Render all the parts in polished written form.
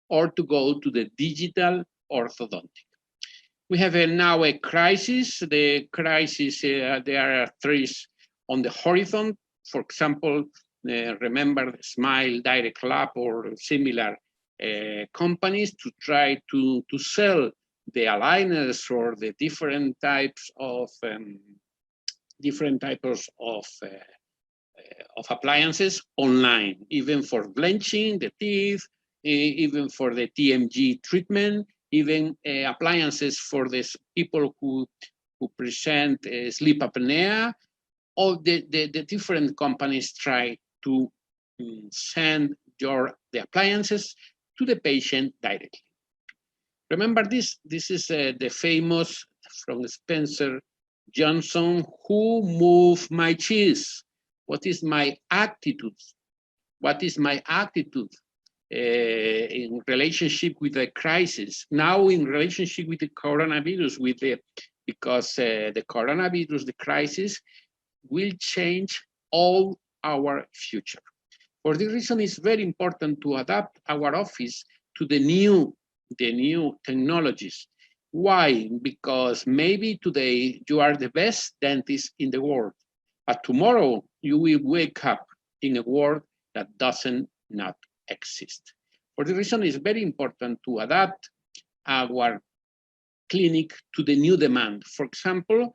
or to go to the digital orthodontic. We have now a crisis. The crisis, there are three on the horizon. For example, remember Smile, Direct Lab, or similar companies to try to sell the aligners or the different types of appliances online, even for blanching the teeth, even for the TMG treatment, even appliances for the people who present sleep apnea. All the different companies try to send the appliances to the patient directly. Remember this is the famous from Spencer Johnson, who moved my cheese? What is my attitude? What is my attitude in relationship with the crisis? Now in relationship with the coronavirus, because the coronavirus, the crisis, will change all our future. For this reason, it's very important to adapt our office to the new technologies. Why? Because maybe today you are the best dentist in the world, but tomorrow you will wake up in a world that doesn't not exist. For the reason, it's very important to adapt our clinic to the new demand. For example,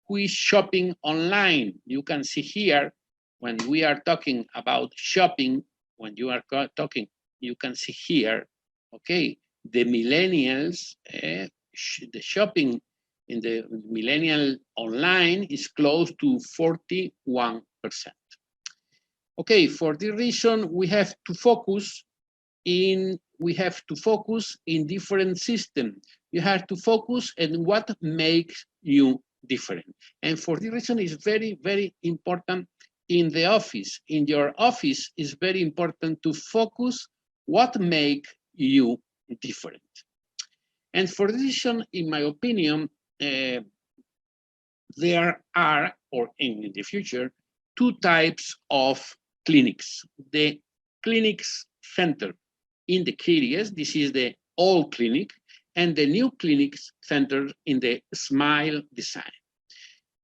who is shopping online? You can see here, when we are talking about shopping, when you are talking, you can see here, okay, the millennials, the shopping in the millennial online is close to 41%. Okay, for this reason, we have to focus in different systems. You have to focus on what makes you different. And for this reason, it's very, very important in the office. In your office, it's very important to focus what makes you different. And for this reason, in my opinion, there are, or in the future, two types of clinics. The clinics center in the caries, this is the old clinic, and the new clinics centered in the smile design.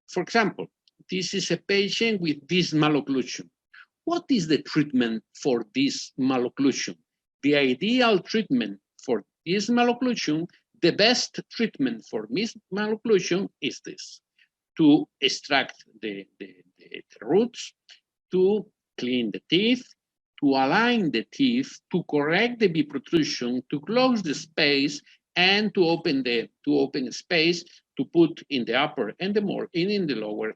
For example, this is a patient with this malocclusion. What is the treatment for this malocclusion? The ideal treatment for this malocclusion, the best treatment for this malocclusion is this: to extract the roots, to clean the teeth, to align the teeth, to correct the V protrusion, to close the space, and to open space to put in the upper and in the lower,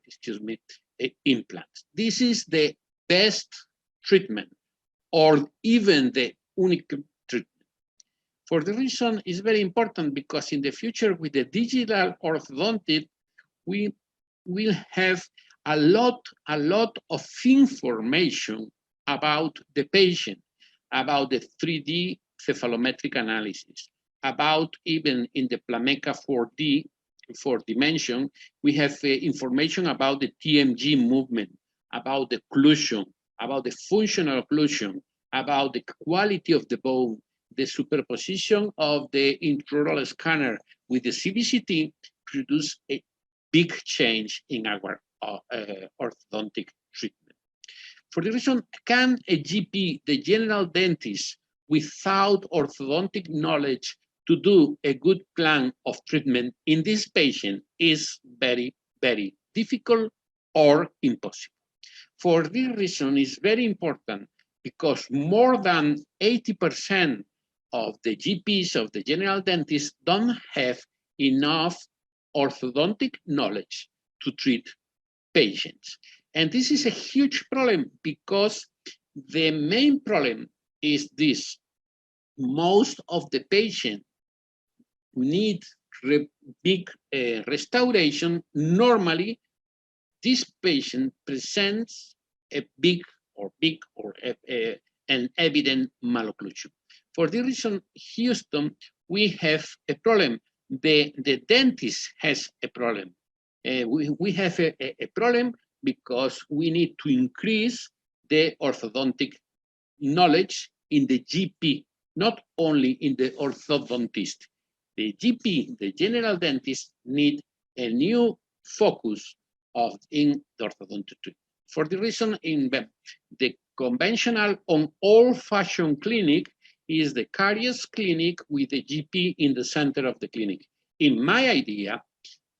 implants. This is the best treatment, or even the unique treatment. For the reason is very important, because in the future with the digital orthodontic, we will have a lot of information about the patient, about the 3D cephalometric analysis, about even in the Plameca 4D, 4 dimension, we have information about the TMG movement, about the occlusion, about the functional occlusion, about the quality of the bone, the superposition of the intraoral scanner with the CBCT produce a big change in our orthodontic treatment. For the reason, can a GP, the general dentist, without orthodontic knowledge to do a good plan of treatment in this patient is very, very difficult or impossible. For this reason, it's very important, because more than 80% of the GPs, of the general dentists, don't have enough orthodontic knowledge to treat patients. And this is a huge problem, because the main problem is this: most of the patients need big restoration. Normally, this patient presents a big or an evident malocclusion. For this reason, Houston, we have a problem. The dentist has a problem. We have a problem because we need to increase the orthodontic knowledge in the GP not only in the orthodontist. The GP, the general dentist, need a new focus in the orthodontistry. For the reason in the conventional old-fashioned clinic is the caries clinic with the GP in the center of the clinic. In my idea,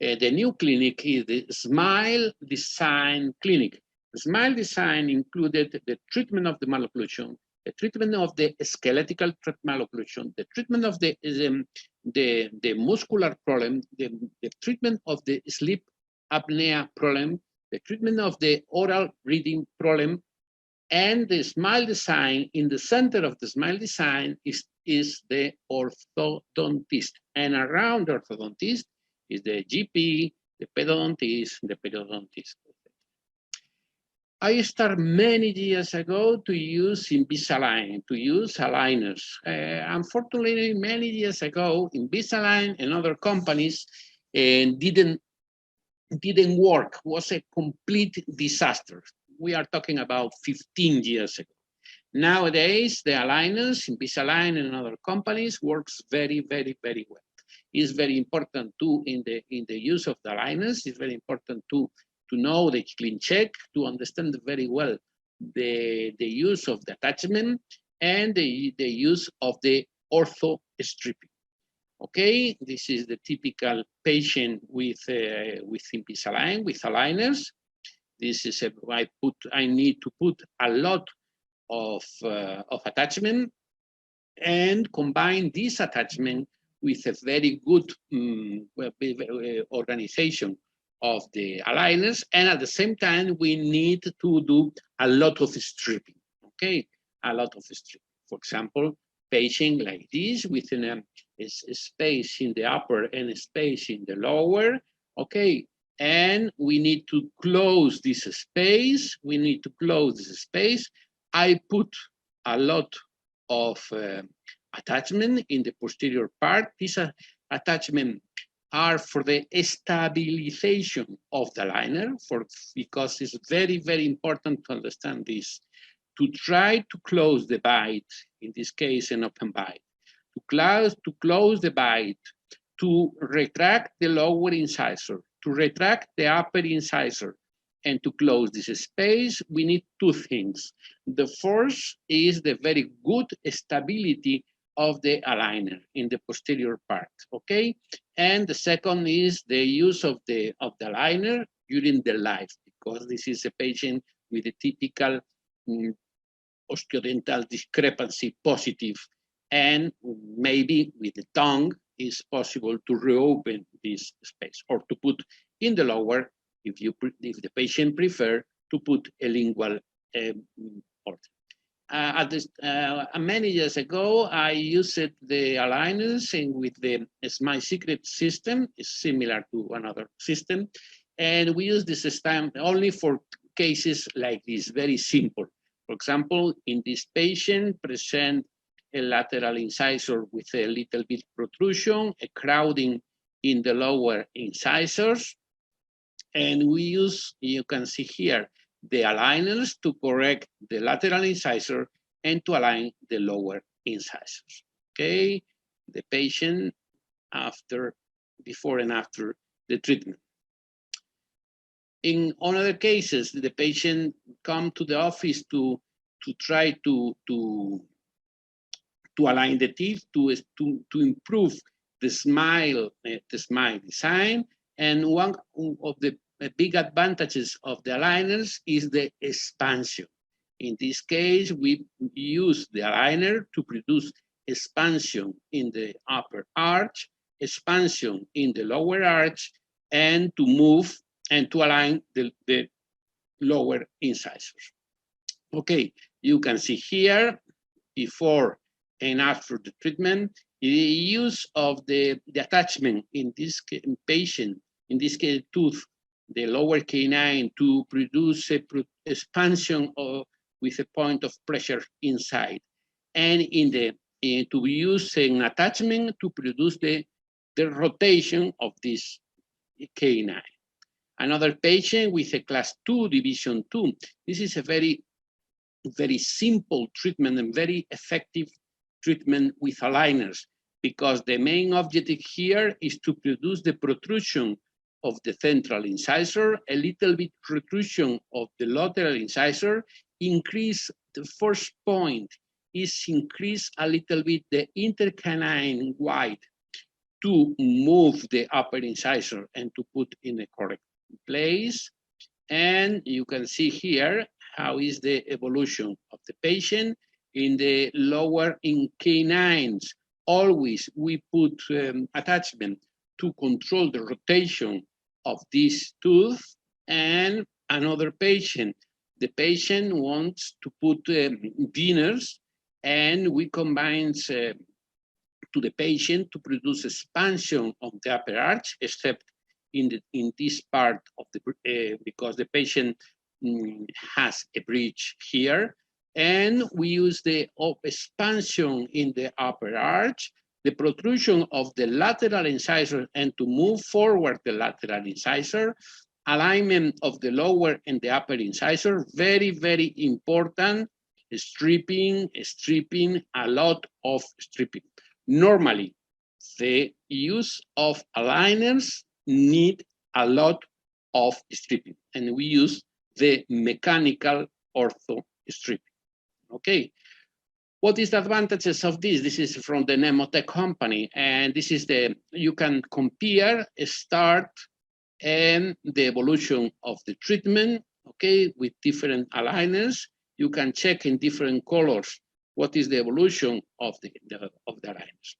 the new clinic is the Smile Design Clinic. The Smile Design included the treatment of the malocclusion, the treatment of the skeletal malocclusion, the treatment of the muscular problem, the treatment of the sleep apnea problem, the treatment of the oral breathing problem, and the Smile Design, in the center of the Smile Design is the orthodontist. And around the orthodontist is the GP, the periodontist. I started many years ago to use Invisalign, to use aligners. Unfortunately, many years ago, Invisalign and other companies didn't work, was a complete disaster. We are talking about 15 years ago. Nowadays, the aligners, Invisalign and other companies, works very, very, very well. It's very important too in the use of the aligners. It's very important to know the clean check, to understand very well the use of the attachment and the use of the ortho stripping. Okay, this is the typical patient with Invisalign, with aligners. This is I need to put a lot of attachment and combine this attachment with a very good organization of the aligners, and at the same time we need to do a lot of stripping. Okay, a lot of stripping. For example, patient like this within a space in the upper and a space in the lower. Okay. And we need to close this space. We need to close this space. I put a lot of attachment in the posterior part. These attachments are for the stabilization of the liner, because it's very, very important to understand this. To try to close the bite, in this case, an open bite. To close the bite, to retract the lower incisor, to retract the upper incisor, and to close this space, we need two things. The first is the very good stability of the aligner in the posterior part, okay? And the second is the use of the aligner during the life, because this is a patient with a typical osteodental discrepancy positive, and maybe with the tongue is possible to reopen this space, or to put in the lower, if the patient prefer, to put a lingual order. Many years ago, I used the aligners, and with the Smile Secret system, is similar to another system, and we use this system only for cases like this, very simple. For example, in this patient, present a lateral incisor with a little bit protrusion, a crowding in the lower incisors. And we use, you can see here, the aligners to correct the lateral incisor and to align the lower incisors. Okay, the patient before and after the treatment. In other cases, the patient come to the office to try to align the teeth, to improve the smile design. And one of the big advantages of the aligners is the expansion. In this case, we use the aligner to produce expansion in the upper arch, expansion in the lower arch, and to move and to align the lower incisors. Okay, you can see here, before and after the treatment, the use of the attachment in this patient, in this case tooth, the lower canine, to produce a expansion with a point of pressure inside, and to use an attachment to produce the rotation of this canine. Another patient with a class 2 division 2. This is a very, very simple treatment and very effective treatment with aligners, because the main objective here is to produce the protrusion of the central incisor, a little bit protrusion of the lateral incisor, increase the first point is increase a little bit the intercanine width to move the upper incisor and to put in the correct place. And you can see here how is the evolution of the patient in the lower canines. Always we put attachment to control the rotation of this tooth. And another patient, the patient wants to put veneers, and we combine to the patient to produce expansion of the upper arch, except in this part of the because the patient has a bridge here, and we use the expansion in the upper arch, the protrusion of the lateral incisor, and to move forward the lateral incisor, alignment of the lower and the upper incisor, very, very important, stripping, a lot of stripping. Normally, the use of aligners need a lot of stripping, and we use the mechanical ortho stripping. Okay, what is the advantages of this? This is from the Nemotech company, and this is you can compare, start, and the evolution of the treatment, okay, with different aligners. You can check in different colors what is the evolution of the aligners.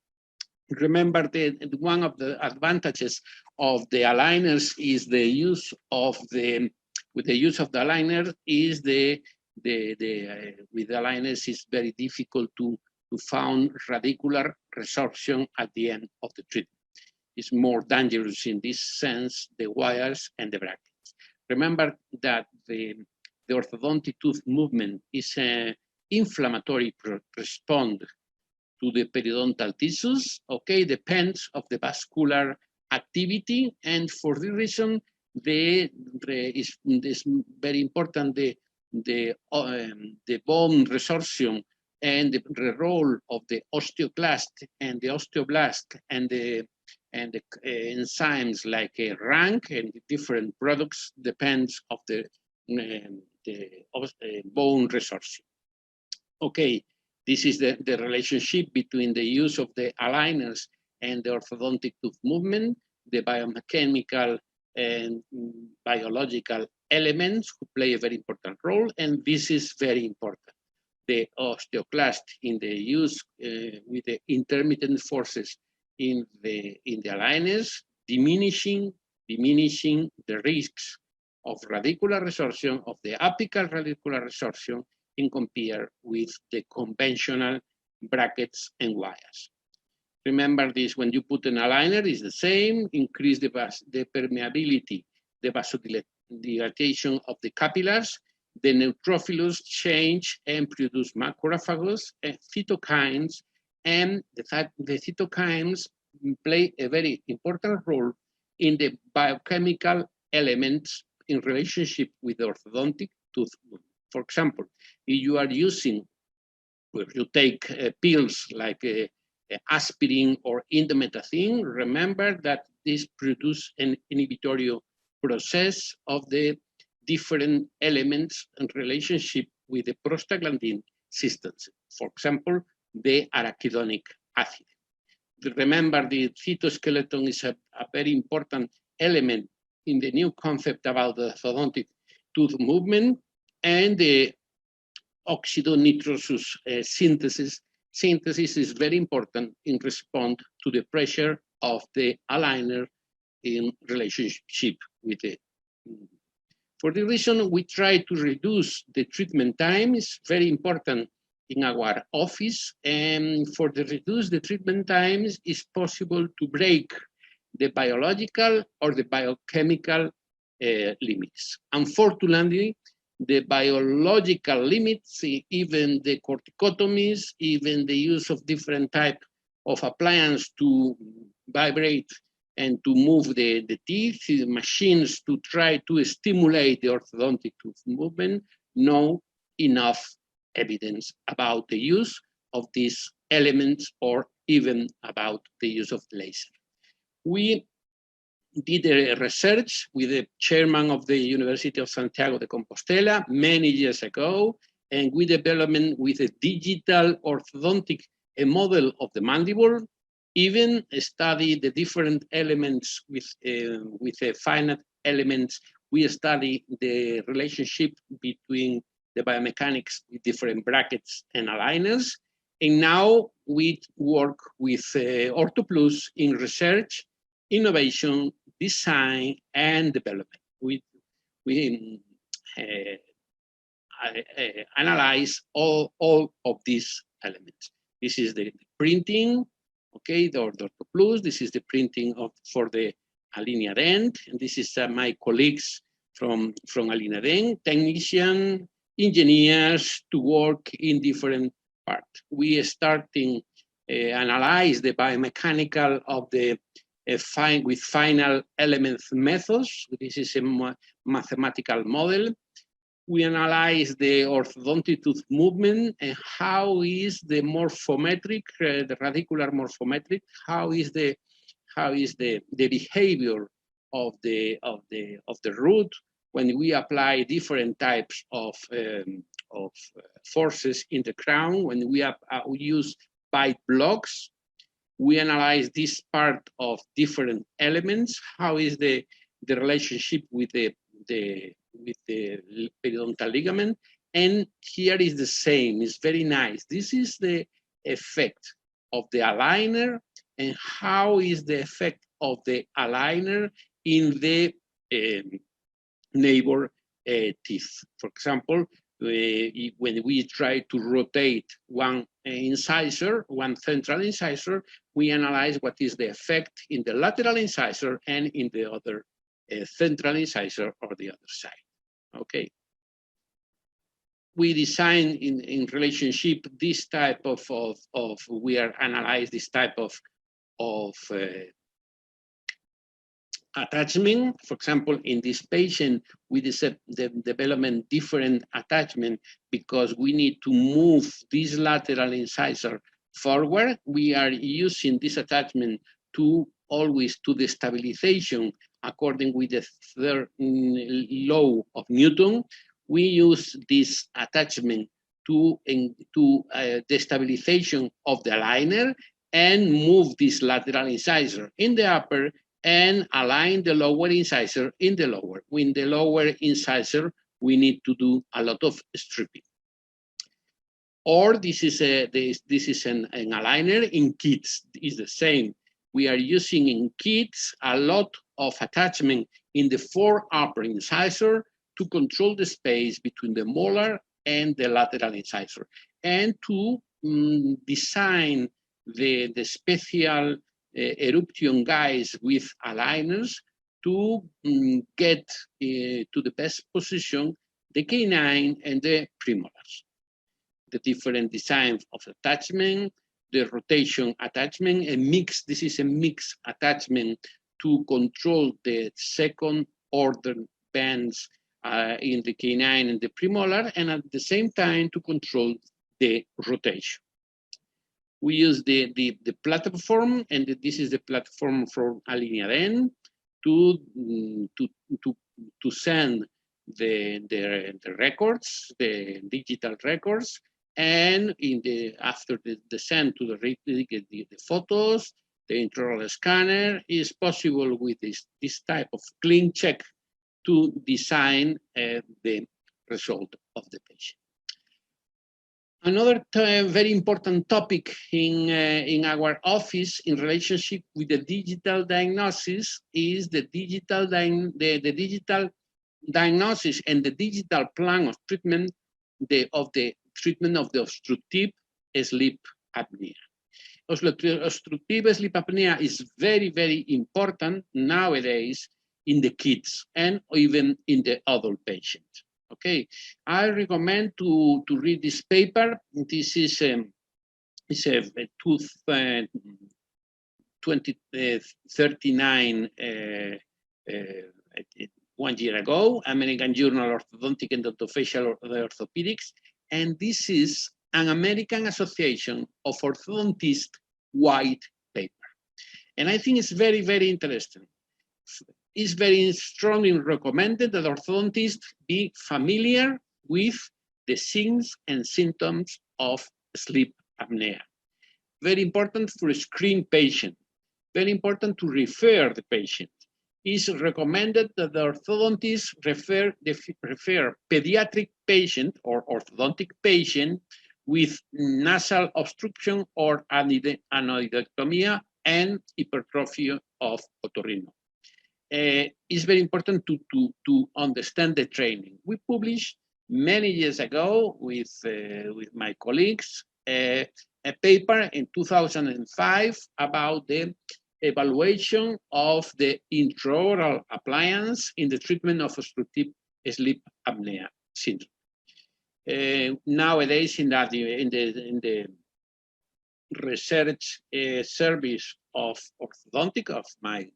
Remember that one of the advantages of the aligners is the use of with the use of the aligner is with the aligners it's very difficult to find radicular resorption at the end of the treatment. It's more dangerous in this sense, the wires and the brackets. Remember that the orthodontic tooth movement is an inflammatory response to the periodontal tissues, okay, depends of the vascular activity, and for this reason, it's very important the bone resorption and the role of the osteoclast and the osteoblast and the enzymes like rank and different products depends of the bone resorption. Okay, this is the relationship between the use of the aligners and the orthodontic tooth movement, the biomechanical and biological elements who play a very important role, and this is very important. The osteoclast in the use with the intermittent forces in the aligners, diminishing the risks of radicular resorption, of the apical radicular resorption in compare with the conventional brackets and wires. Remember this, when you put an aligner, it's the same, increase the permeability, the vasodilatation of the capillaries, the neutrophils change and produce macrophages and cytokines, and the cytokines play a very important role in the biochemical elements in relationship with the orthodontic tooth movement. For example, if you are using, if you take pills like aspirin or indomethacin, remember that this produces an inhibitory process of the different elements in relationship with the prostaglandin systems. For example, the arachidonic acid. Remember, the cytoskeleton is a very important element in the new concept about the orthodontic tooth movement, and the oxidonitrosus synthesis. Synthesis is very important in response to the pressure of the aligner in relationship with it. For the reason we try to reduce the treatment time is very important in our office, and for the reduce the treatment times is possible to break the biological or the biochemical limits. Unfortunately, the biological limits, even the corticotomies, even the use of different type of appliance to vibrate and to move the teeth, the machines to try to stimulate the orthodontic tooth movement, no enough evidence about the use of these elements or even about the use of laser. We did a research with the chairman of the University of Santiago de Compostela many years ago, and we developed with a digital orthodontic a model of the mandible, even study the different elements with the finite elements. We study the relationship between the biomechanics with different brackets and aligners. And now we work with OrthoPlus in research, innovation, design, and development. We analyze all of these elements. This is the printing, okay, the OrthoPlus. This is the printing for the Alinea Dent, and this is my colleagues from Alinea Dent, technician, engineers to work in different parts. We are starting analyze the biomechanical of the with final element methods. This is a mathematical model. We analyze the orthodontic tooth movement and how is the morphometric, the radicular morphometric, how is the behavior of the root when we apply different types of forces in the crown. When we use bite blocks, we analyze this part of different elements. How is the relationship with the periodontal ligament? And here is the same. It's very nice. This is the effect of the aligner, and how is the effect of the aligner in the neighbor teeth. For example, when we try to rotate one incisor, one central incisor, we analyze what is the effect in the lateral incisor and in the other central incisor or the other side. Okay. We design in relationship this type of we are analyze this type of attachment. For example, in this patient, we development different attachment because we need to move this lateral incisor forward. We are using this attachment to always to the stabilization according with the third law of Newton. We use this attachment to the stabilization of the aligner and move this lateral incisor in the upper and align the lower incisor in the lower. In the lower incisor, we need to do a lot of stripping. Or this is an aligner in kids. It's the same. We are using in kids a lot of attachment in the four upper incisor to control the space between the molar and the lateral incisor, and to design the special eruption guides with aligners to get to the best position the canine and the premolars. The different designs of attachment, the rotation attachment, a mix. This is a mix attachment to control the second order bands in the canine and the premolar, and at the same time to control the rotation. We use the platform, and this is the platform from Alinea Dent to send the records, the digital records, and after the send to the photos, the intraoral scanner is possible with this type of clean check to design the result of the patient. Another very important topic in our office in relationship with the digital diagnosis is the digital diagnosis and the digital plan of treatment of the treatment of the obstructive sleep apnea. Obstructive sleep apnea is very, very important nowadays in the kids and even in the adult patients. Okay, I recommend to read this paper. This is a 2039 1 year ago, American Journal of Orthodontic and Odontofacial Orthopedics, and this is an American Association of Orthodontists white paper. And I think it's very, very interesting. It's very strongly recommended that orthodontists be familiar with the signs and symptoms of sleep apnea. Very important to screen patient. Very important to refer the patient. It's recommended that the orthodontist refer pediatric patient or orthodontic patient with nasal obstruction or anoidectomia and hypertrophy of otorrino. It's very important to understand the training. We published many years ago with my colleagues a paper in 2005 about the evaluation of the intraoral appliance in the treatment of obstructive sleep apnea syndrome. Nowadays, in the research service of my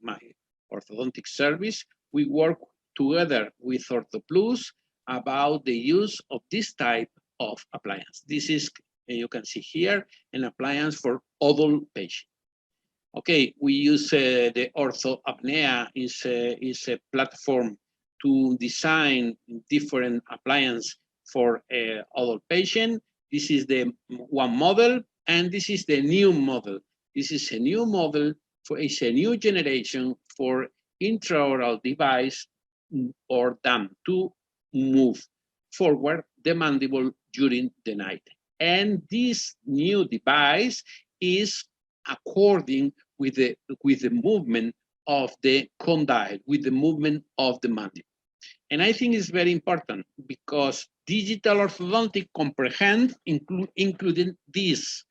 orthodontic service, we work together with OrthoPlus about the use of this type of appliance. This is, you can see here, an appliance for adult patients. Okay, we use the Ortho Apnea is a platform to design different appliances for adult patient. This is the one model, and this is the new model. This is a new model it's a new generation for intraoral device or dam to move forward the mandible during the night. And this new device is according with the movement of the condyle, with the movement of the mandible. And I think it's very important because digital orthodontic comprehend including this.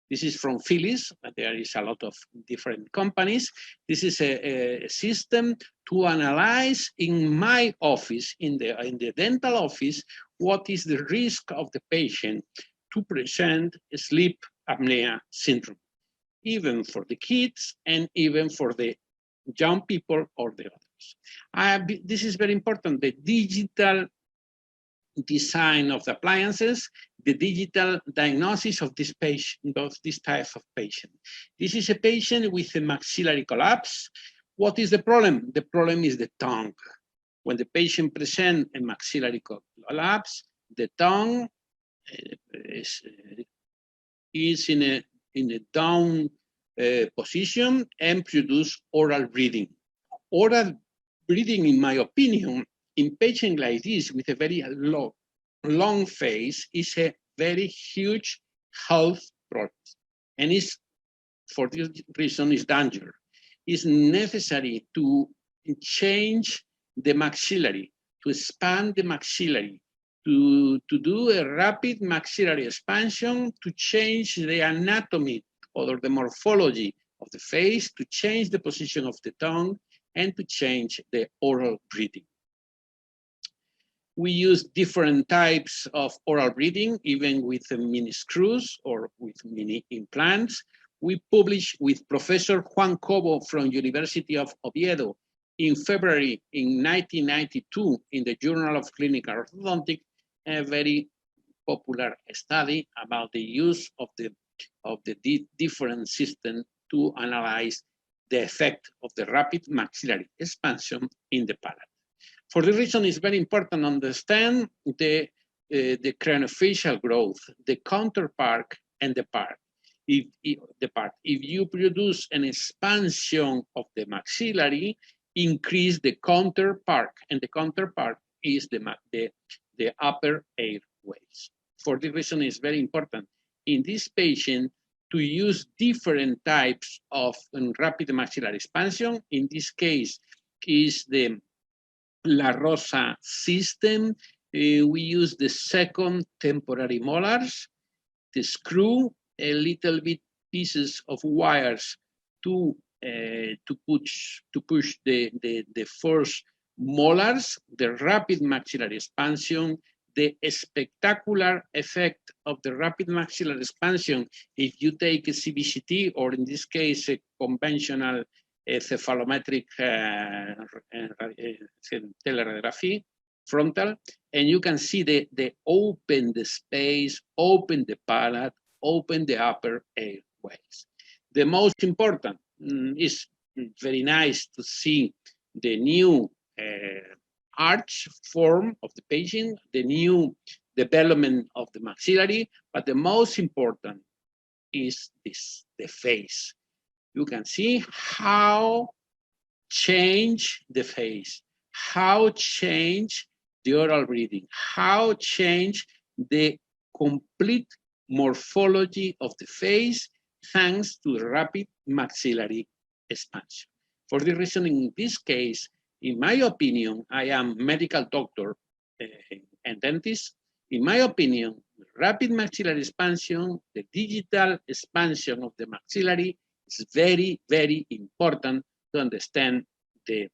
This is from Philips. There is a lot of different companies. This is a system to analyze in my office, in the dental office, what is the risk of the patient to present sleep apnea syndrome, even for the kids and even for the young people or the others. This is very important, the digital design of the appliances, the digital diagnosis of this patient, of this type of patient. This is a patient with a maxillary collapse. What is the problem? The problem is the tongue. When the patient presents a maxillary collapse, the tongue is in a down position and produce oral breathing. Oral breathing, in my opinion, in patients like this with a very long face is a very huge health problem. And is, for this reason, is dangerous. It's necessary to change the maxillary, to expand the maxillary, to do a rapid maxillary expansion, to change the anatomy or the morphology of the face, to change the position of the tongue, and to change the oral breathing. We use different types of oral breathing, even with mini screws or with mini implants. We published with Professor Juan Cobo from University of Oviedo in February in 1992 in the Journal of Clinical Orthodontics, a very popular study about the use of the different systems to analyze the effect of the rapid maxillary expansion in the palate. For this reason, it's very important to understand the craniofacial growth, the counterpart, and the part. If you produce an expansion of the maxillary, increase the counterpart, and the counterpart is the upper airways. For this reason, it's very important in this patient to use different types of rapid maxillary expansion. In this case, is the La Rosa system. We use the second temporary molars, the screw, a little bit pieces of wires to push the first molars, the rapid maxillary expansion, the spectacular effect of the rapid maxillary expansion if you take a CBCT, or in this case, a conventional cephalometric teleradiography, frontal, and you can see the open the space, open the palate, open the upper airways. The most important is very nice to see the new arch form of the patient, the new development of the maxillary, but the most important is this, the face. You can see how change the face, how change the oral breathing, how change the complete morphology of the face thanks to the rapid maxillary expansion. For this reason, in this case, in my opinion, I am medical doctor and dentist. In my opinion, rapid maxillary expansion, the digital expansion of the maxillary is very, very important to understand the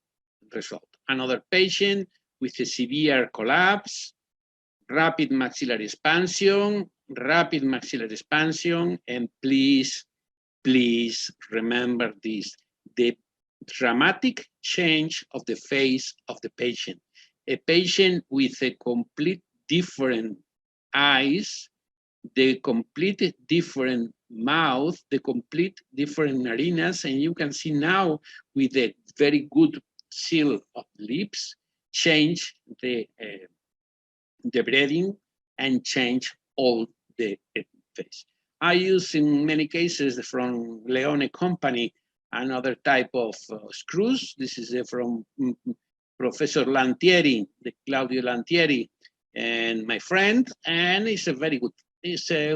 result. Another patient with a severe collapse, rapid maxillary expansion, and please, please remember this, the dramatic change of the face of the patient. A patient with a complete different eyes, the complete different mouth, the complete different narinas, and you can see now with a very good seal of lips, change the breathing and change all the face. I use in many cases from Leone Company another type of screws. This is from Professor Lantieri, the Claudio Lantieri, and my friend, and it's a very good. It's the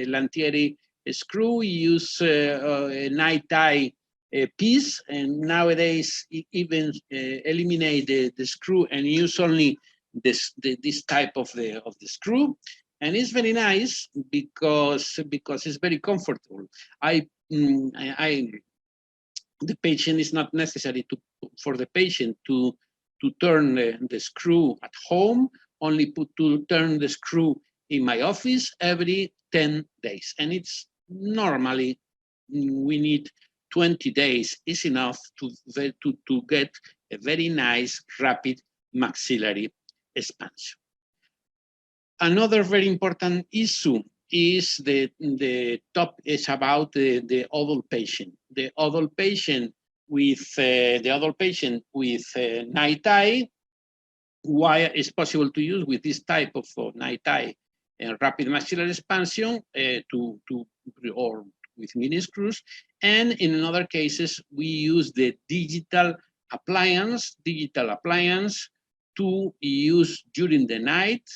Lantieri screw. We use a night tie piece, and nowadays even eliminate the screw and use only this type of the screw, and it's very nice because it's very comfortable. The patient is not necessary for the patient to turn the screw at home, only to turn the screw in my office every 10 days. And it's normally, we need 20 days is enough to get a very nice, rapid maxillary expansion. Another very important issue is the about the adult patient. The adult patient with night eye. Why it's possible to use with this type of night eye rapid maxillary expansion or with mini screws, and in other cases we use the digital appliance to use during the night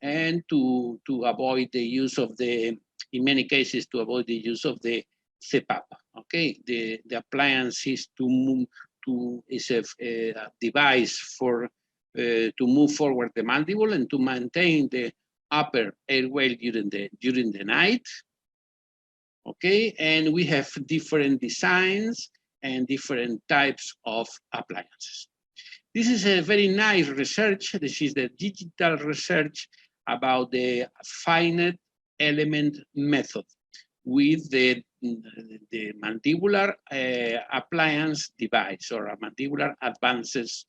and to avoid the use of the, in many cases, to avoid the use of the CPAP. Okay, the appliance is is a device for to move forward the mandible and to maintain the upper airway during the night. Okay, and we have different designs and different types of appliances. This is a very nice research. This is the digital research about the finite element method with the mandibular appliance device or a mandibular advances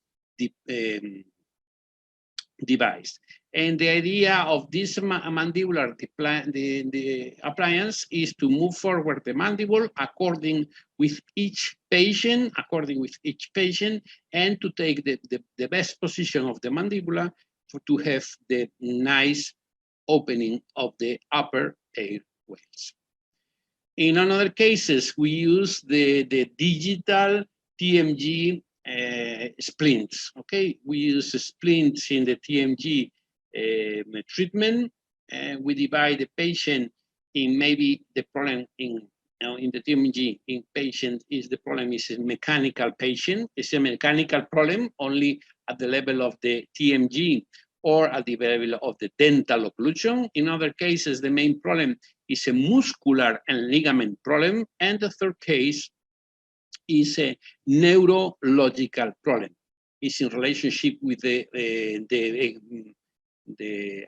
device. And the idea of this mandibular the appliance is to move forward the mandible according with each patient, and to take the best position of the mandibula to have the nice opening of the upper airways. In other cases, we use the digital TMG splints. Okay, we use splints in the TMG treatment. We divide the patient in maybe the problem in the TMG in patient is the problem is a mechanical patient. It's a mechanical problem only at the level of the TMG or at the level of the dental occlusion. In other cases, the main problem is a muscular and ligament problem. And the third case is a neurological problem. It's in relationship with the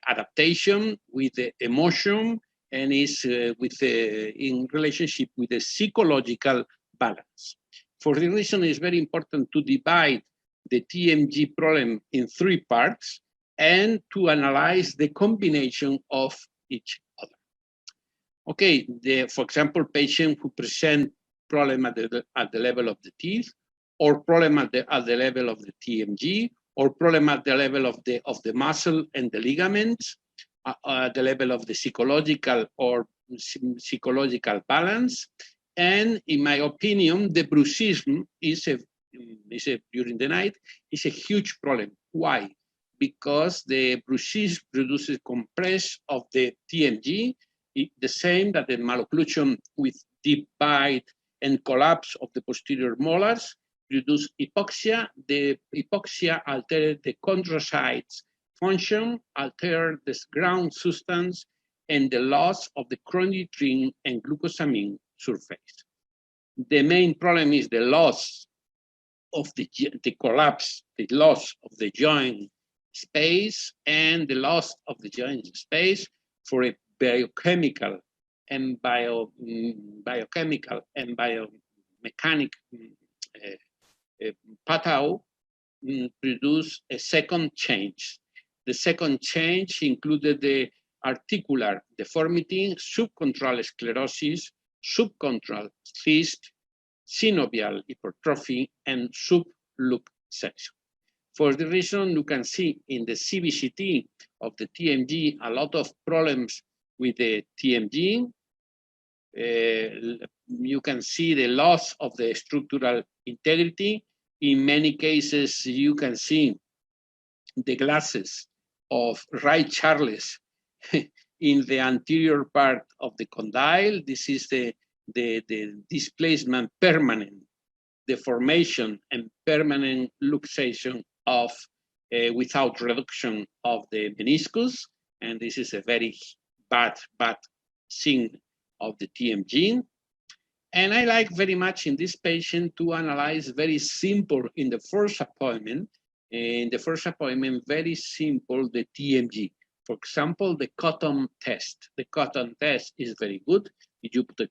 adaptation, with the emotion, and is in relationship with the psychological balance. For the reason, it's very important to divide the TMG problem in 3 parts and to analyze the combination of each other. Okay, for example, patients who present problem at the level of the teeth, or problem at the level of the TMG, or problem at the level of the muscle and the ligaments, at the level of the psychological balance. And in my opinion, the bruxism during the night is a huge problem. Why? Because the bruxism produces compress of the TMG, the same that the malocclusion with deep bite and collapse of the posterior molars produce hypoxia. The hypoxia alters the chondrocytes function, alters the ground substance, and the loss of the chondroitin and glucosamine surface. The main problem is the loss of the collapse, the loss of the joint space, and the loss of the joint space for a biochemical and biomechanic pathology produce a second change. The second change included the articular deformity, subchondral sclerosis, subchondral cyst, synovial hypertrophy, and subluxation. For the reason you can see in the CBCT of the TMG, a lot of problems with the TMG. You can see the loss of the structural integrity. In many cases, you can see the glasses of right Charles in the anterior part of the condyle. This is the displacement, permanent deformation and permanent luxation of without reduction of the meniscus. And this is a very bad sign of the TMG. And I like very much in this patient to analyze very simple in the first appointment. In the first appointment, very simple, the TMG. For example, the cotton test. The cotton test is very good. If you put a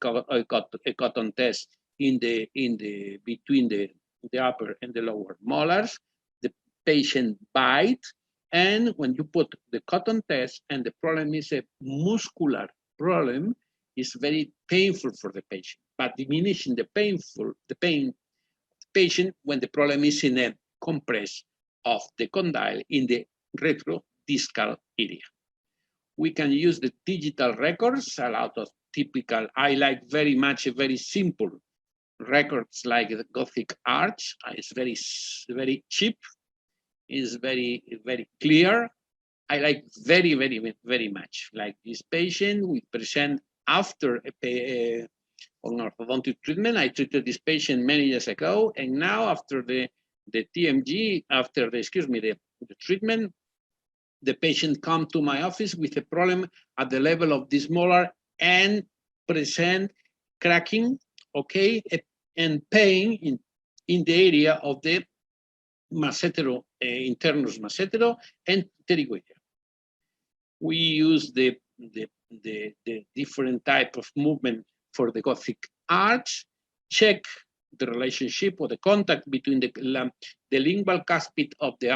cotton test between the upper and the lower molars, the patient bite, and when you put the cotton test and the problem is a muscular problem, it's very painful for the patient, but diminishing the pain of the patient when the problem is in a compress of the condyle in the retrodiscal area. We can use the digital records, a lot of typical, I like very much a very simple records like the Gothic arch. It's very cheap, is very clear. I like very much. Like this patient, we present after an orthodontic treatment. I treated this patient many years ago, and now after the TMG, after the treatment, the patient come to my office with a problem at the level of this molar and present cracking, okay, and pain in the area of the massetero, internus massetero and pterygoidea. We use the different type of movement for the Gothic arch, check the relationship or the contact between the lingual cuspid of the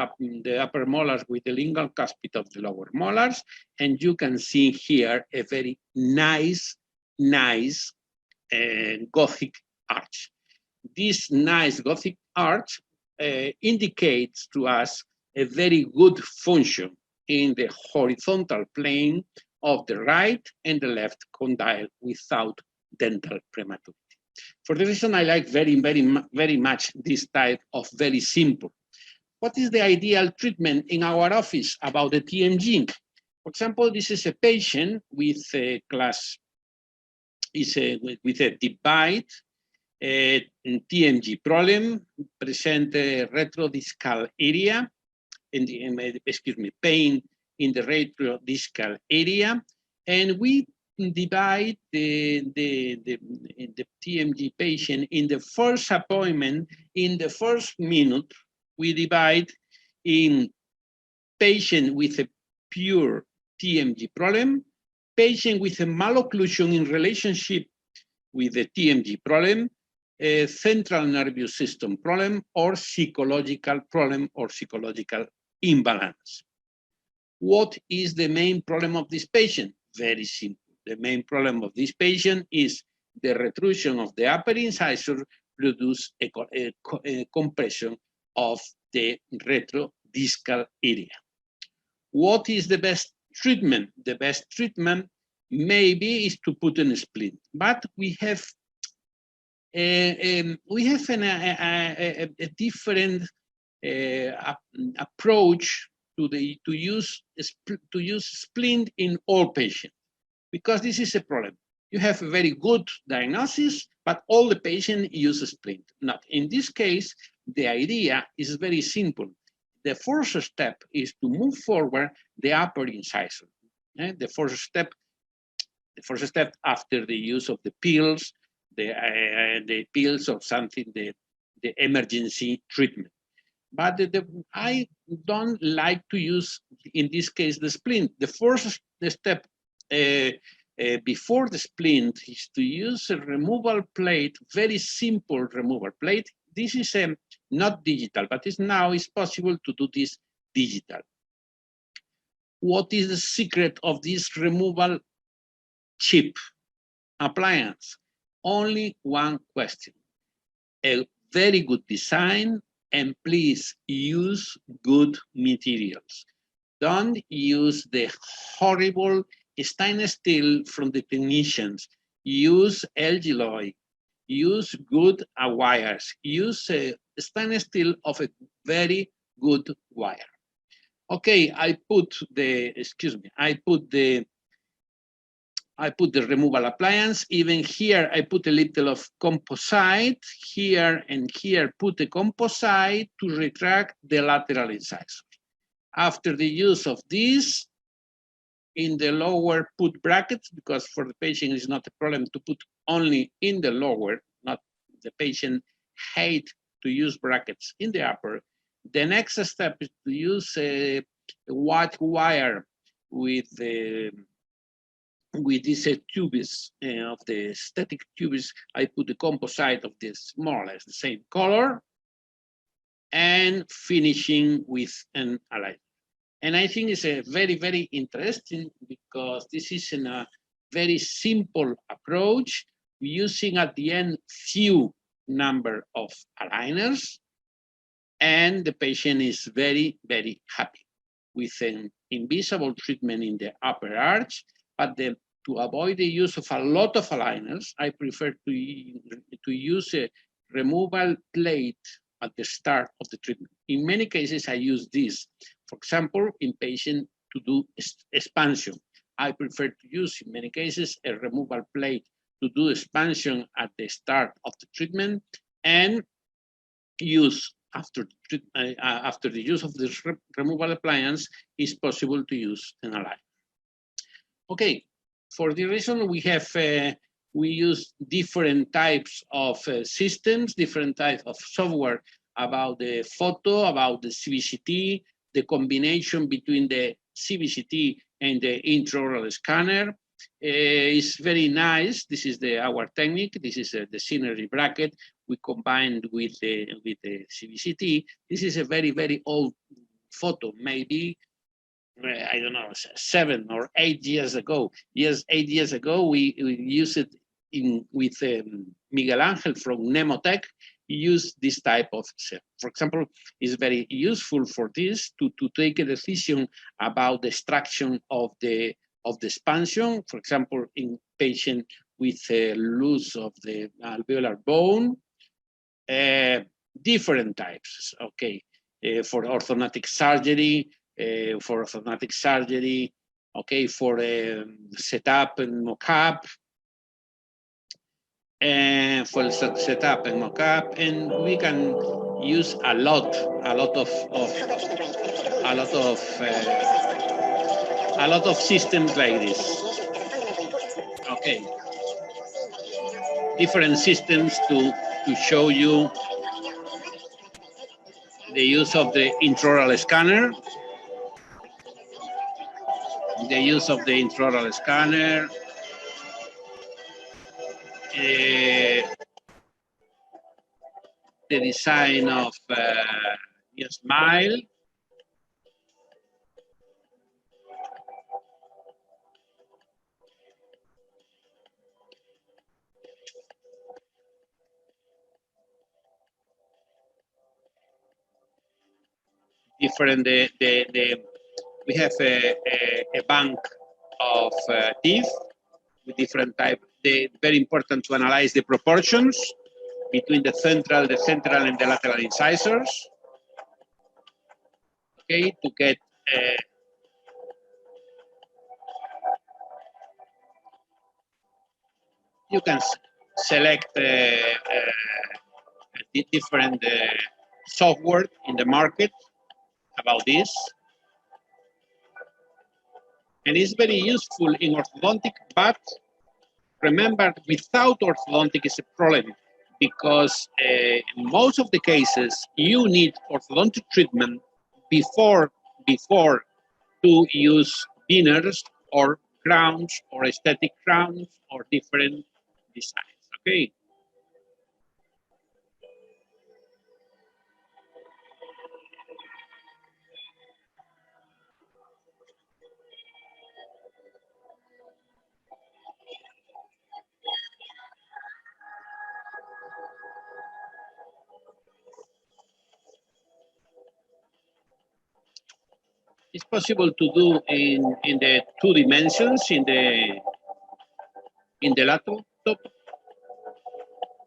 upper molars with the lingual cuspid of the lower molars, and you can see here a very nice Gothic arch. This nice Gothic arch indicates to us a very good function in the horizontal plane of the right and the left condyle without dental prematurity. For the reason I like very much this type of very simple. What is the ideal treatment in our office about the TMG? For example, this is a patient with a with a deep bite, TMG problem, present retrodiscal area, pain in the retrodiscal area, and we divide the TMG patient in the first appointment. In the first minute, we divide in patient with a pure TMG problem, patient with a malocclusion in relationship with the TMG problem, a central nervous system problem or psychological problem or psychological imbalance. What is the main problem of this patient? Very simple. The main problem of this patient is the retrusion of the upper incisor produce a compression of the retrodiscal area. What is the best treatment? The best treatment maybe is to put in a splint, but we have a different approach to use splint in all patients, because this is a problem. You have a very good diagnosis, but all the patients use a splint. Not in this case. The idea is very simple. The first step is to move forward the upper incisor. The first step after the use of the pills, the pills or something, the emergency treatment. But I don't like to use, in this case, the splint. The first step before the splint is to use a removal plate, very simple removal plate. This is not digital, but now it's possible to do this digital. What is the secret of this removal chip appliance? Only one question. A very good design, and please use good materials. Don't use the horrible stainless steel from the technicians. Use alloy. Use good wires. Use stainless steel of a very good wire. Okay, I put the removal appliance. Even here, I put a little of composite. Here and here, put a composite to retract the lateral incisor. After the use of this, in the lower, put brackets, because for the patient it's not a problem to put only in the lower, not the patient hate to use brackets in the upper. The next step is to use a white wire with these tubes of the static tubes. I put the composite of this more or less the same color, and finishing with an aligner. And I think it's a very, very interesting, because this is a very simple approach, using at the end few number of aligners, and the patient is very, very happy with an invisible treatment in the upper arch. But to avoid the use of a lot of aligners, I prefer to use a removal plate at the start of the treatment. In many cases, I use this. For example, in patient to do expansion, I prefer to use, in many cases, a removal plate to do expansion at the start of the treatment, and use after the use of this removal appliance, is possible to use an aligner. Okay, for the reason we have, we use different types of systems, different types of software about the photo, about the CBCT, the combination between the CBCT and the intraoral scanner is very nice. This is our technique. This is the synergy bracket we combined with the CBCT. This is a very, very old photo, maybe, I don't know, 7 or 8 years ago. Yes, 8 years ago, we used it with Miguel Angel from Nemotech. Use this type of, for example, is very useful for this to take a decision about the extraction of the expansion. For example, in patient with loss of the alveolar bone, different types. Okay, for orthodontic surgery, okay, for setup and mock-up. For setup and mock-up, and we can use a lot of systems like this. Okay, different systems to show you the use of the intraoral scanner. The use of the intraoral scanner. the design of your smile. Different, we have a bank of teeth with different type. Very important to analyze the proportions between the central and the lateral incisors. Okay, to get you can select different software in the market about this. And it's very useful in orthodontic, but remember, without orthodontic is a problem because in most of the cases, you need orthodontic treatment before to use veneers or crowns or aesthetic crowns or different designs, okay? It's possible to do in the 2 dimensions in the laptop,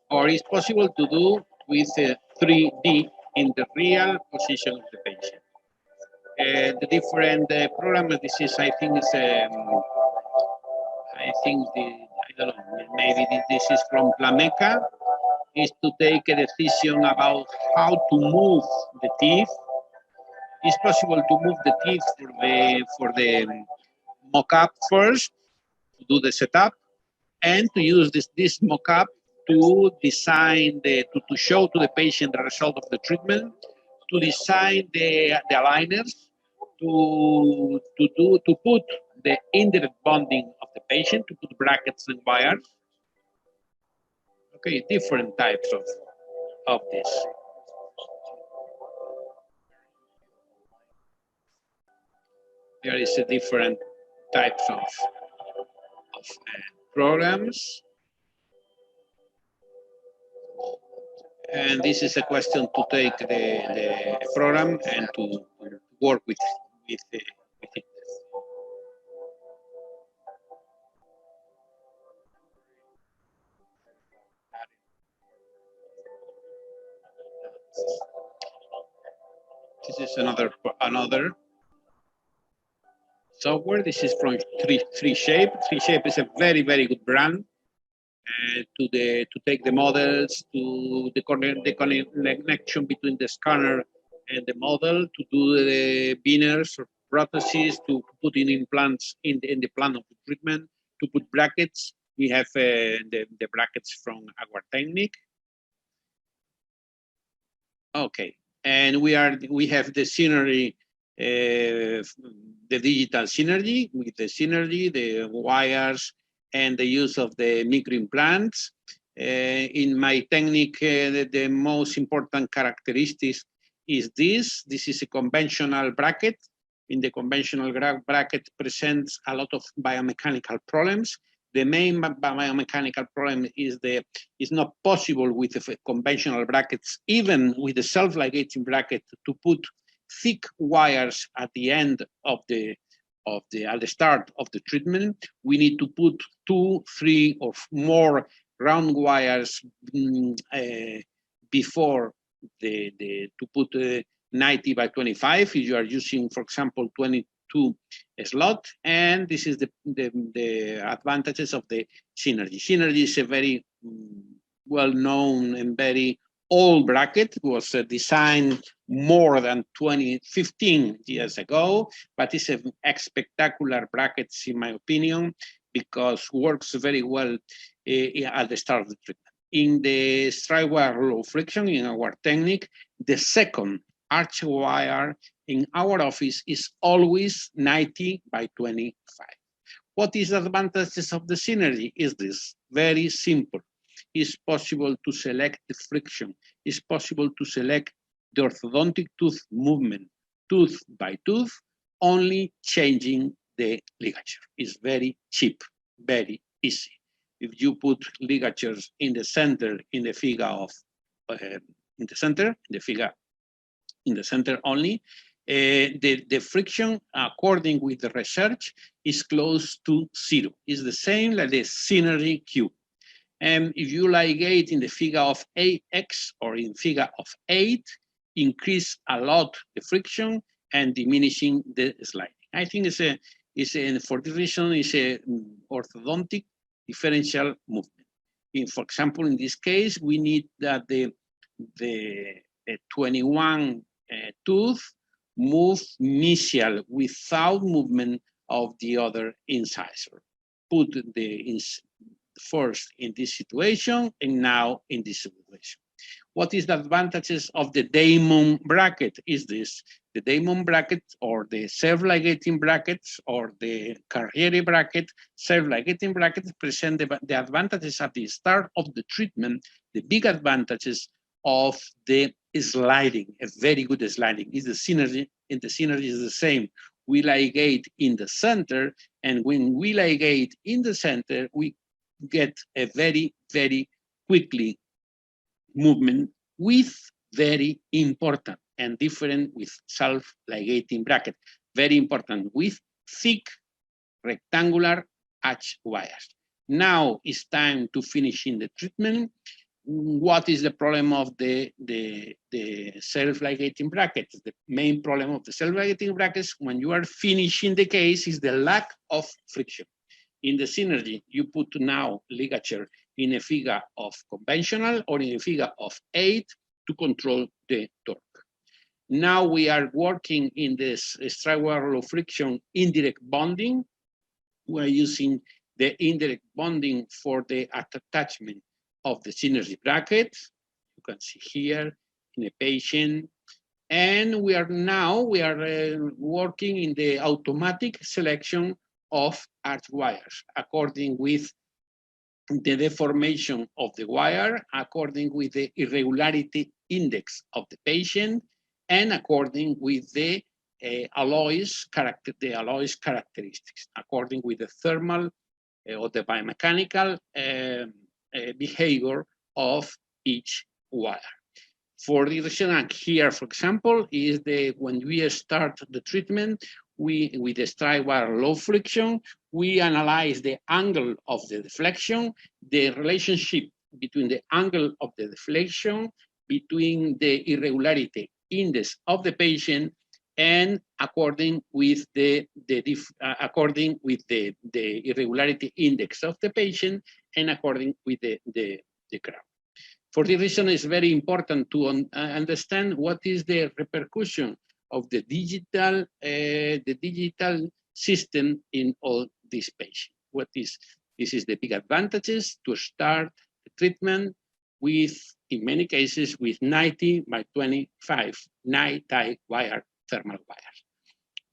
or it's possible to do with 3D in the real position of the patient. The different programs. This is, I think, is I don't know. Maybe this is from Plameca. Is to take a decision about how to move the teeth. It's possible to move the teeth for the mock-up first, to do the setup, and to use this mock-up to design to show to the patient the result of the treatment, to design the aligners, to put the indirect bonding of the patient, to put brackets and wires. Okay, different types of this. There is a different types of programs. And this is a question to take the program and to work with it. This is another software. This is from 3Shape. 3Shape is a very, very good brand to take the models, to the connection between the scanner and the model, to do the veneers or prostheses, to put in implants in the plan of the treatment, to put brackets. We have the brackets from our technique. Okay, and we have the synergy. The digital synergy with the synergy, the wires, and the use of the microimplants. In my technique, the most important characteristics is this. This is a conventional bracket. In the conventional bracket presents a lot of biomechanical problems. The main biomechanical problem is not possible with the conventional brackets, even with the self-ligating bracket, to put thick wires at the end at the start of the treatment. We need to put 2, 3, or more round wires before to put 90 by 25 if you are using, for example, 22 slot. And this is the advantages of the synergy. Synergy is a very well-known and very old bracket. It was designed more than 15 years ago, but it's a spectacular bracket, in my opinion, because works very well at the start of the treatment. In the straight wire low friction, in our technique, the second arch wire in our office is always 90 by 25. What is the advantages of the synergy? Is this very simple. it's possible to select the friction. It's possible to select the orthodontic tooth movement, tooth by tooth, only changing the ligature. It's very cheap, very easy. If you put ligatures in the center, in the figure of, in the center only, the friction, according with the research, is close to 0. It's the same like the synergy cube. And if you ligate in the figure of 8x or in figure of 8, increase a lot the friction and diminishing the sliding. I think for this reason, it's a orthodontic differential movement. For example, in this case, we need that the 21 tooth move mesial without movement of the other incisor. Put first in this situation and now in this situation. What is the advantages of the diamond bracket is this. The diamond bracket or the self-ligating brackets or the Carriere bracket, self-ligating brackets present the advantages at the start of the treatment, the big advantages of the sliding, a very good sliding. Is the synergy, and the synergy is the same. We ligate in the center, and when we ligate in the center, we get a very, very quickly movement with very important and different with self-ligating bracket. Very important with thick rectangular arch wires. Now it's time to finish in the treatment. What is the problem of the self-ligating brackets? The main problem of the self-ligating brackets when you are finishing the case is the lack of friction. In the synergy, you put now ligature in a figure of conventional or in a figure of 8 to control the torque. Now we are working in this strike-wire low friction indirect bonding. We're using the indirect bonding for the attachment of the synergy bracket. You can see here in a patient. And we are working in the automatic selection of arch wires according with the deformation of the wire, according with the irregularity index of the patient, and according with the alloys characteristics, according with the thermal or the biomechanical behavior of each wire. For the reason here, for example, is when we start the treatment, with the strike wire low friction, we analyze the angle of the deflection, the relationship between the angle of the deflection, between the irregularity index of the patient, and according with the irregularity index of the patient, and according with the crown. For this reason, it's very important to understand what is the repercussion of the digital system in all these patients. This is the big advantages to start the treatment with, in many cases, with 90 by 25 night-type wire, thermal wires.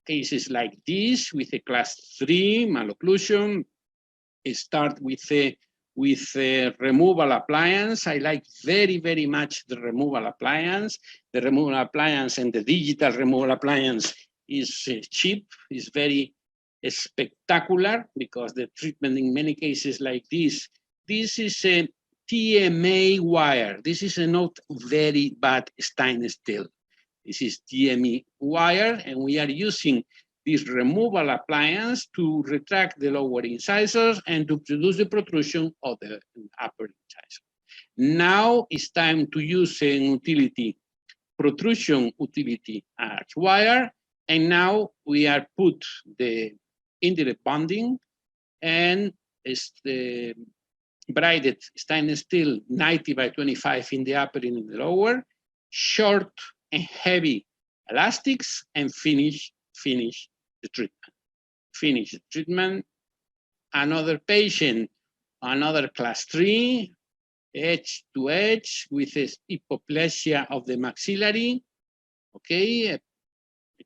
Cases like this with a class 3 malocclusion, start with a removal appliance. I like very, very much the removal appliance. The removal appliance and the digital removal appliance is cheap, is very spectacular because the treatment in many cases like this is a TMA wire. This is a not very bad stainless steel. This is TME wire, and we are using this removal appliance to retract the lower incisors and to produce the protrusion of the upper incisor. Now it's time to use an utility, protrusion utility arch wire, and now we are put the indirect bonding and it's the braided stainless steel 90 by 25 in the upper and in the lower, short and heavy elastics, and finish the treatment. Finish the treatment. Another patient, another class 3, edge to edge with a hypoplasia of the maxillary. Okay,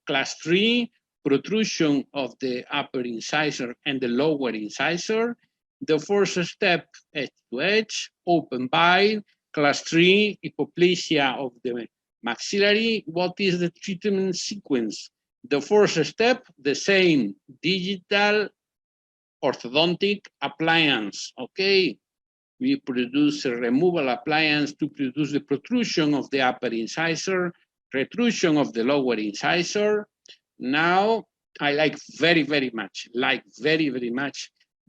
class 3, protrusion of the upper incisor and the lower incisor, The first step, edge to edge, open bite, class 3, hypoplasia of the maxillary. What is the treatment sequence? The first step, the same, digital orthodontic appliance, okay? We produce a removal appliance to produce the protrusion of the upper incisor, retrusion of the lower incisor. Now, I like very, very much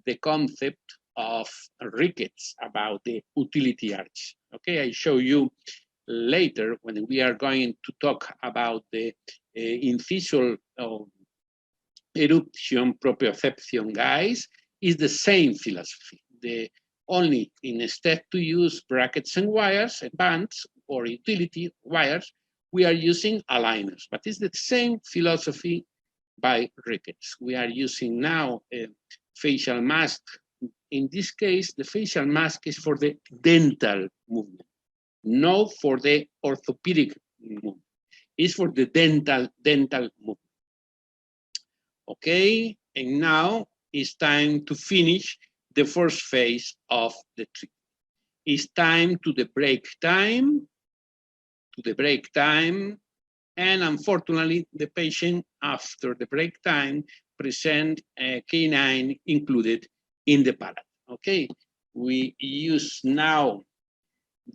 the concept of rickets about the utility arch. Okay, I show you later when we are going to talk about the incisal eruption proprioception, guys, is the same philosophy. Only instead to use brackets and wires, bands, or utility wires, we are using aligners, but it's the same philosophy by rickets. We are using now a facial mask. In this case, the facial mask is for the dental movement, not for the orthopedic movement. It's for the dental movement. Okay, and now it's time to finish the first phase of the treatment. It's time to the break time, and unfortunately, the patient after the break time present a canine included in the palate. Okay, we use now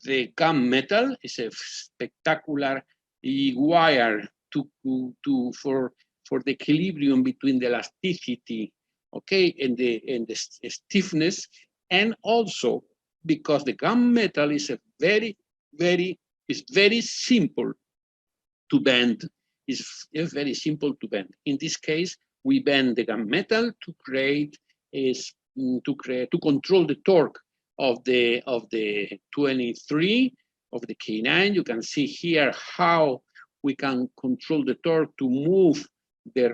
the gum metal. It's a spectacular wire for the equilibrium between the elasticity, okay, and the stiffness, and also because the gum metal is a very simple to bend. It's very simple to bend. In this case, we bend the gum metal to control the torque of the 23 of the canine. You can see here how we can control the torque to move the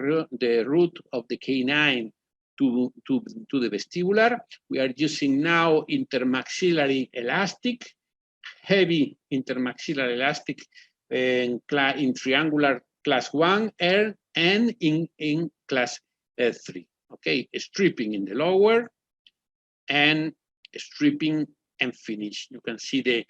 root of the canine to the vestibular. We are using now intermaxillary elastic, heavy intermaxillary elastic in triangular class 1 and in class 3. Okay, stripping in the lower and stripping and finish. You can see the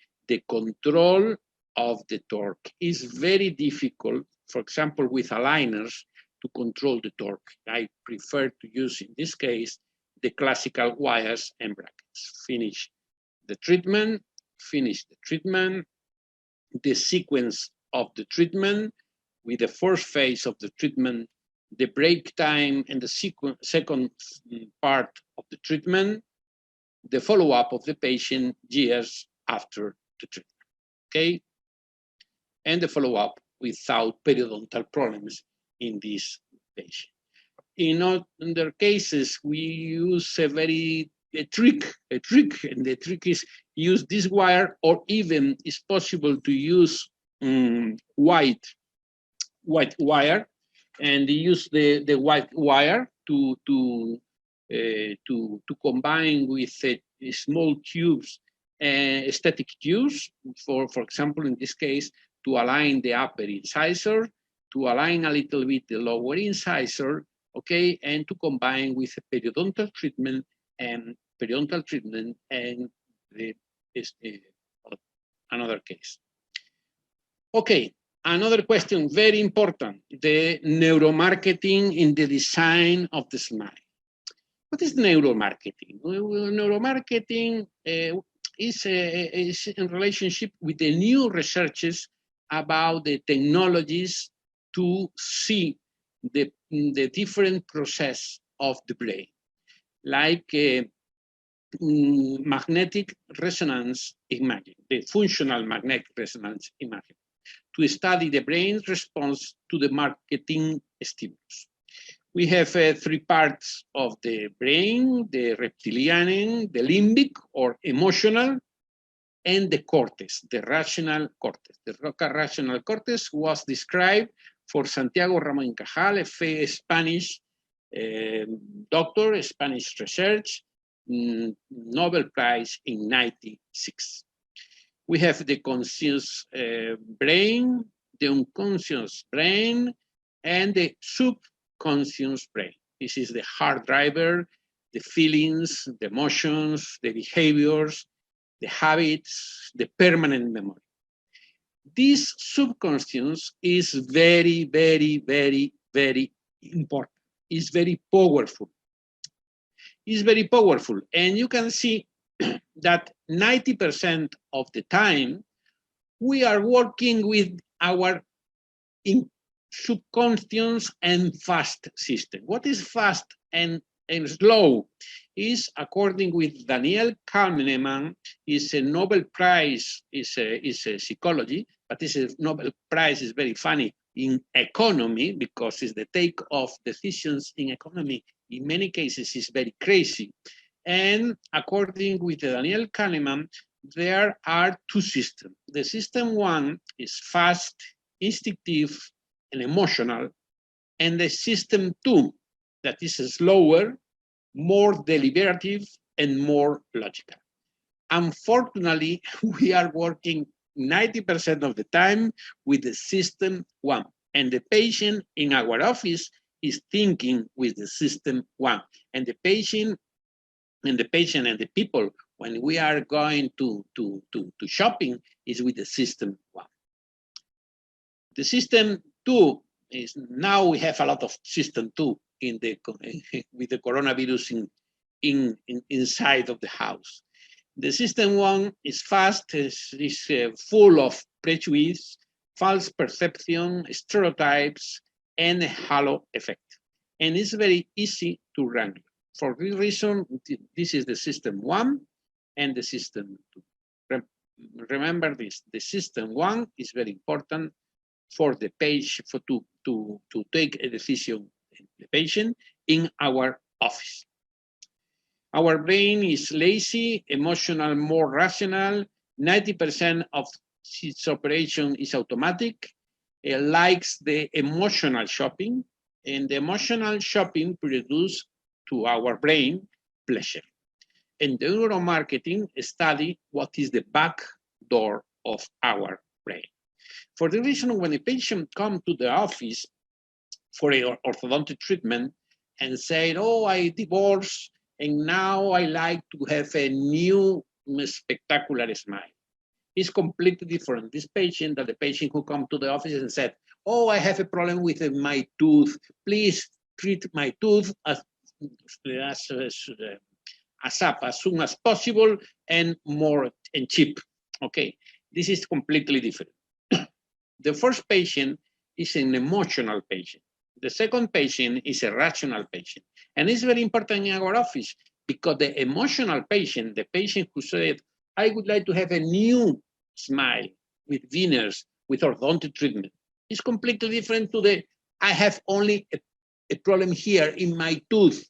control of the torque is very difficult, for example, with aligners, to control the torque. I prefer to use, in this case, the classical wires and brackets. Finish the treatment, the sequence of the treatment with the first phase of the treatment, the break time and the second part of the treatment, the follow-up of the patient years after the treatment, okay? And the follow-up without periodontal problems in this patient. In other cases, we use a trick, and the trick is use this wire, or even it's possible to use white wire, and use the white wire to combine with small tubes, static tubes, for example, in this case, to align the upper incisor, to align a little bit the lower incisor, okay, and to combine with a periodontal treatment and another case. Okay, another question, very important, the neuromarketing in the design of the smile. What is neuromarketing? Neuromarketing is in relationship with the new researches about the technologies to see the different process of the brain, like magnetic resonance imaging, the functional magnetic resonance imaging, to study the brain's response to the marketing stimulus. We have 3 parts of the brain, the reptilian, the limbic or emotional, and the cortex, the rational cortex. The rational cortex was described for Santiago Ramón Cajal, a Spanish doctor, Spanish research, Nobel Prize in 1996. We have the conscious brain, the unconscious brain, and the subconscious brain. This is the hard driver the feelings, the emotions, the behaviors, the habits, the permanent memory. This subconscious is very, very, very, very important. It's very powerful. It's very powerful. And you can see that 90% of the time, we are working with our subconscious and fast system. What is fast and slow is, according with Daniel Kahneman, is a Nobel Prize, is a psychology, but this Nobel Prize is very funny in economy, because it's the take of decisions in economy. In many cases, is very crazy. And according with Daniel Kahneman, there are two systems. The system one is fast, instinctive, and emotional. And the system two, that is slower, more deliberative, and more logical. Unfortunately, we are working 90% of the time with the system one. And the patient in our office is thinking with the system one. And the patient and the people, when we are going to shopping, is with the system one. The system two is, now we have a lot of system two in the with the coronavirus inside of the house. The system one is fast, is full of prejudice, false perception, stereotypes, and a halo effect. And it's very easy to wrangle. For this reason, this is the system one and the system two. Remember this, the system one is very important for the patient, to take a decision, the patient, in our office. Our brain is lazy, emotional, more rational. 90% of its operation is automatic. It likes the emotional shopping, and the emotional shopping produces to our brain pleasure. And the neuromarketing study what is the back door of our brain. For the reason, when a patient comes to the office for an orthodontic treatment and say, oh, I divorced, and now I like to have a new spectacular smile. It's completely different. This patient, that the patient who come to the office and said, oh, I have a problem with my tooth. Please treat my tooth as soon as possible and more and cheap. Okay, this is completely different. The first patient is an emotional patient. The second patient is a rational patient. And it's very important in our office because the emotional patient, the patient who said, I would like to have a new smile with veneers, with orthodontic treatment, is completely different to the, I have only a problem here in my tooth.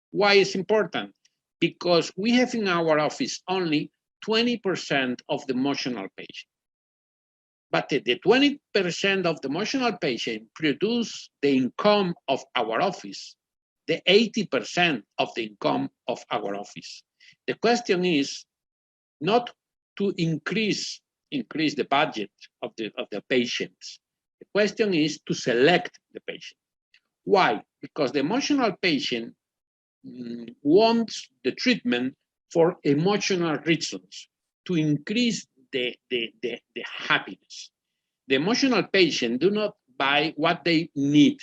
Why is important? Because we have in our office only 20% of the emotional patient. But the 20% of the emotional patient produce the income of our office, the 80% of the income of our office. The question is not to increase the budget of the patients. The question is to select the patient. Why? Because the emotional patient wants the treatment for emotional reasons, to increase the happiness. The emotional patient do not buy what they need,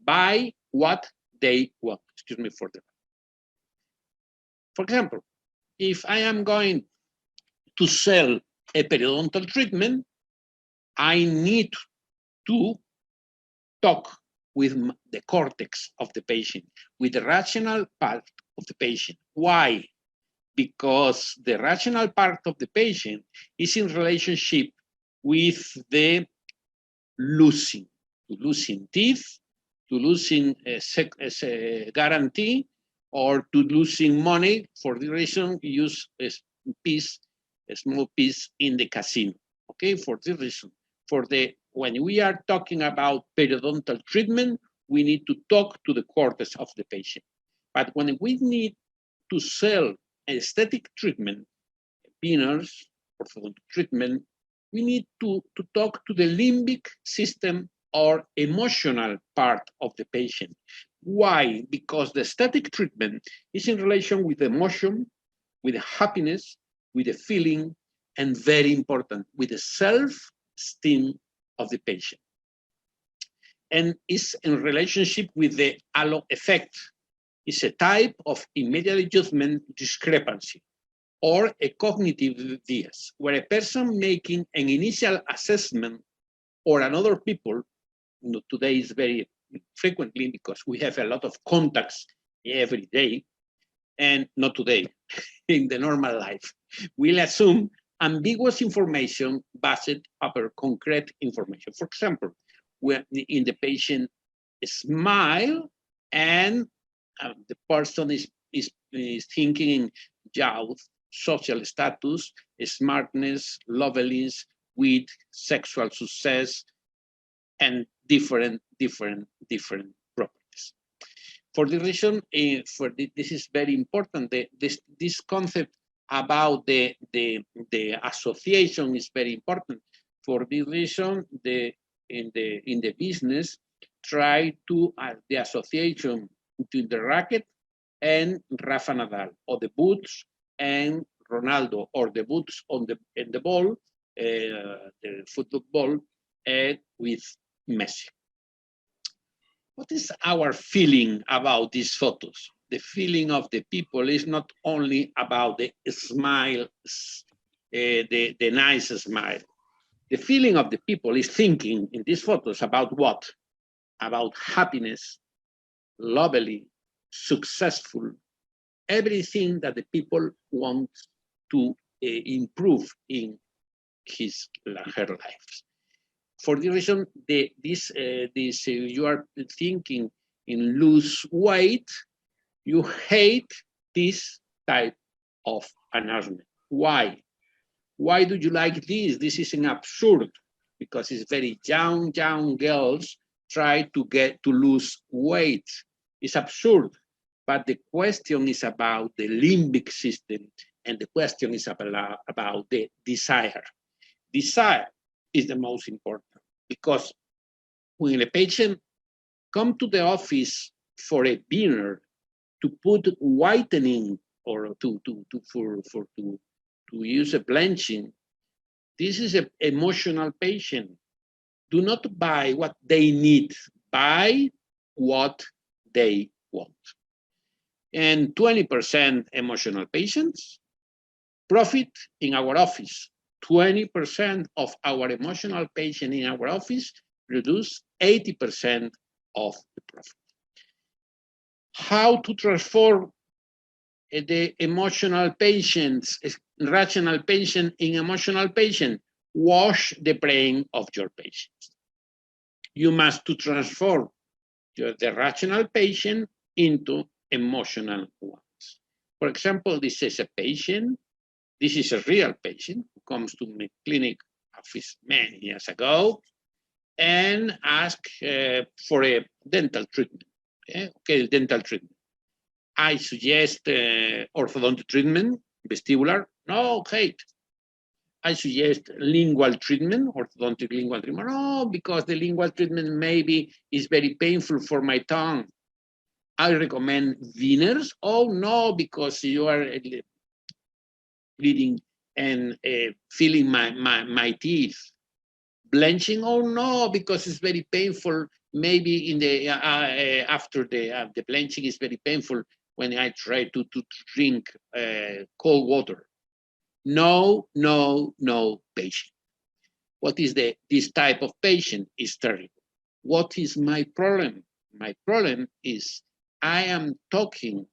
buy what they want. Excuse me for that. For example, if I am going to sell a periodontal treatment, I need to talk with the cortex of the patient, with the rational part of the patient. Why? Because the rational part of the patient is in relationship with the losing teeth, to losing a guarantee, or to losing money. For the reason, use a small piece in the casino. Okay, for this reason, when we are talking about periodontal treatment, we need to talk to the cortex of the patient. But when we need to sell aesthetic treatment, veneers, orthodontic treatment, we need to talk to the limbic system or emotional part of the patient, Why? Because the aesthetic treatment is in relation with emotion, with the happiness, with the feeling, and very important, with the self-esteem of the patient. And is in relationship with the halo effect. It's a type of immediate judgment discrepancy or a cognitive bias, where a person making an initial assessment or another people, today is very frequently because we have a lot of contacts every day, and not today, in the normal life, we'll assume ambiguous information based upon concrete information. For example, when in the patient smile and the person is thinking youth, social status, smartness, loveliness, wit, sexual success, and different properties. For the reason, this is very important. This concept about the association is very important. For this reason, in the business, try to the association between the racket and Rafa Nadal, or the boots and Ronaldo, or the boots on the ball, the football ball, with Messi. What is our feeling about these photos? The feeling of the people is not only about the smile, the nice smile. The feeling of the people is thinking in these photos about what? About happiness, lovely, successful, everything that the people want to improve in her lives. For the reason you are thinking in lose weight, you hate this type of announcement. Why? Why do you like this? This is an absurd, because it's very young girls try to lose weight. It's absurd. But the question is about the limbic system, and the question is about the desire. Desire is the most important, because when a patient comes to the office for a dinner to put whitening or to use a blanching, this is an emotional patient. Do not buy what they need, buy what they want. And 20% emotional patients profit in our office. 20% of our emotional patients in our office produce 80% of the profit. How to transform the emotional patients, rational patient in emotional patient? Wash the brain of your patients. You must to transform the rational patient into emotional ones. For example, this is a patient. This is a real patient who comes to my clinic office many years ago and asked for a dental treatment. Okay, dental treatment. I suggest orthodontic treatment, vestibular. No, hate. I suggest lingual treatment, orthodontic lingual treatment. No, because the lingual treatment maybe is very painful for my tongue. I recommend veneers. Oh no, because you are bleeding and feeling my teeth. Blanching. Oh no, because it's very painful. Maybe in the after the blanching is very painful when I try to drink cold water. No, patient. What is this type of patient is terrible. What is my problem? My problem is I am talking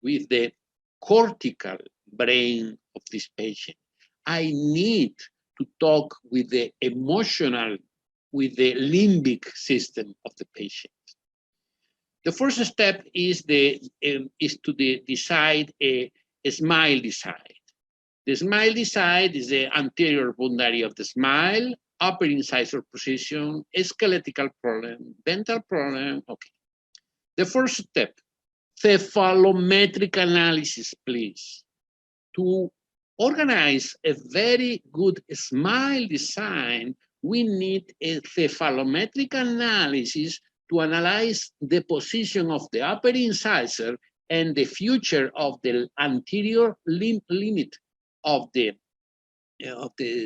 with the cortical brain of this patient. I need to talk with the emotional, with the limbic system of the patient. The first step is to decide a smile decide. The smile decide is the anterior boundary of the smile, upper incisor position, skeletal problem, dental problem. Okay. The first step, cephalometric analysis, please. To organize a very good smile design, we need a cephalometric analysis to analyze the position of the upper incisor and the future of the anterior limit of the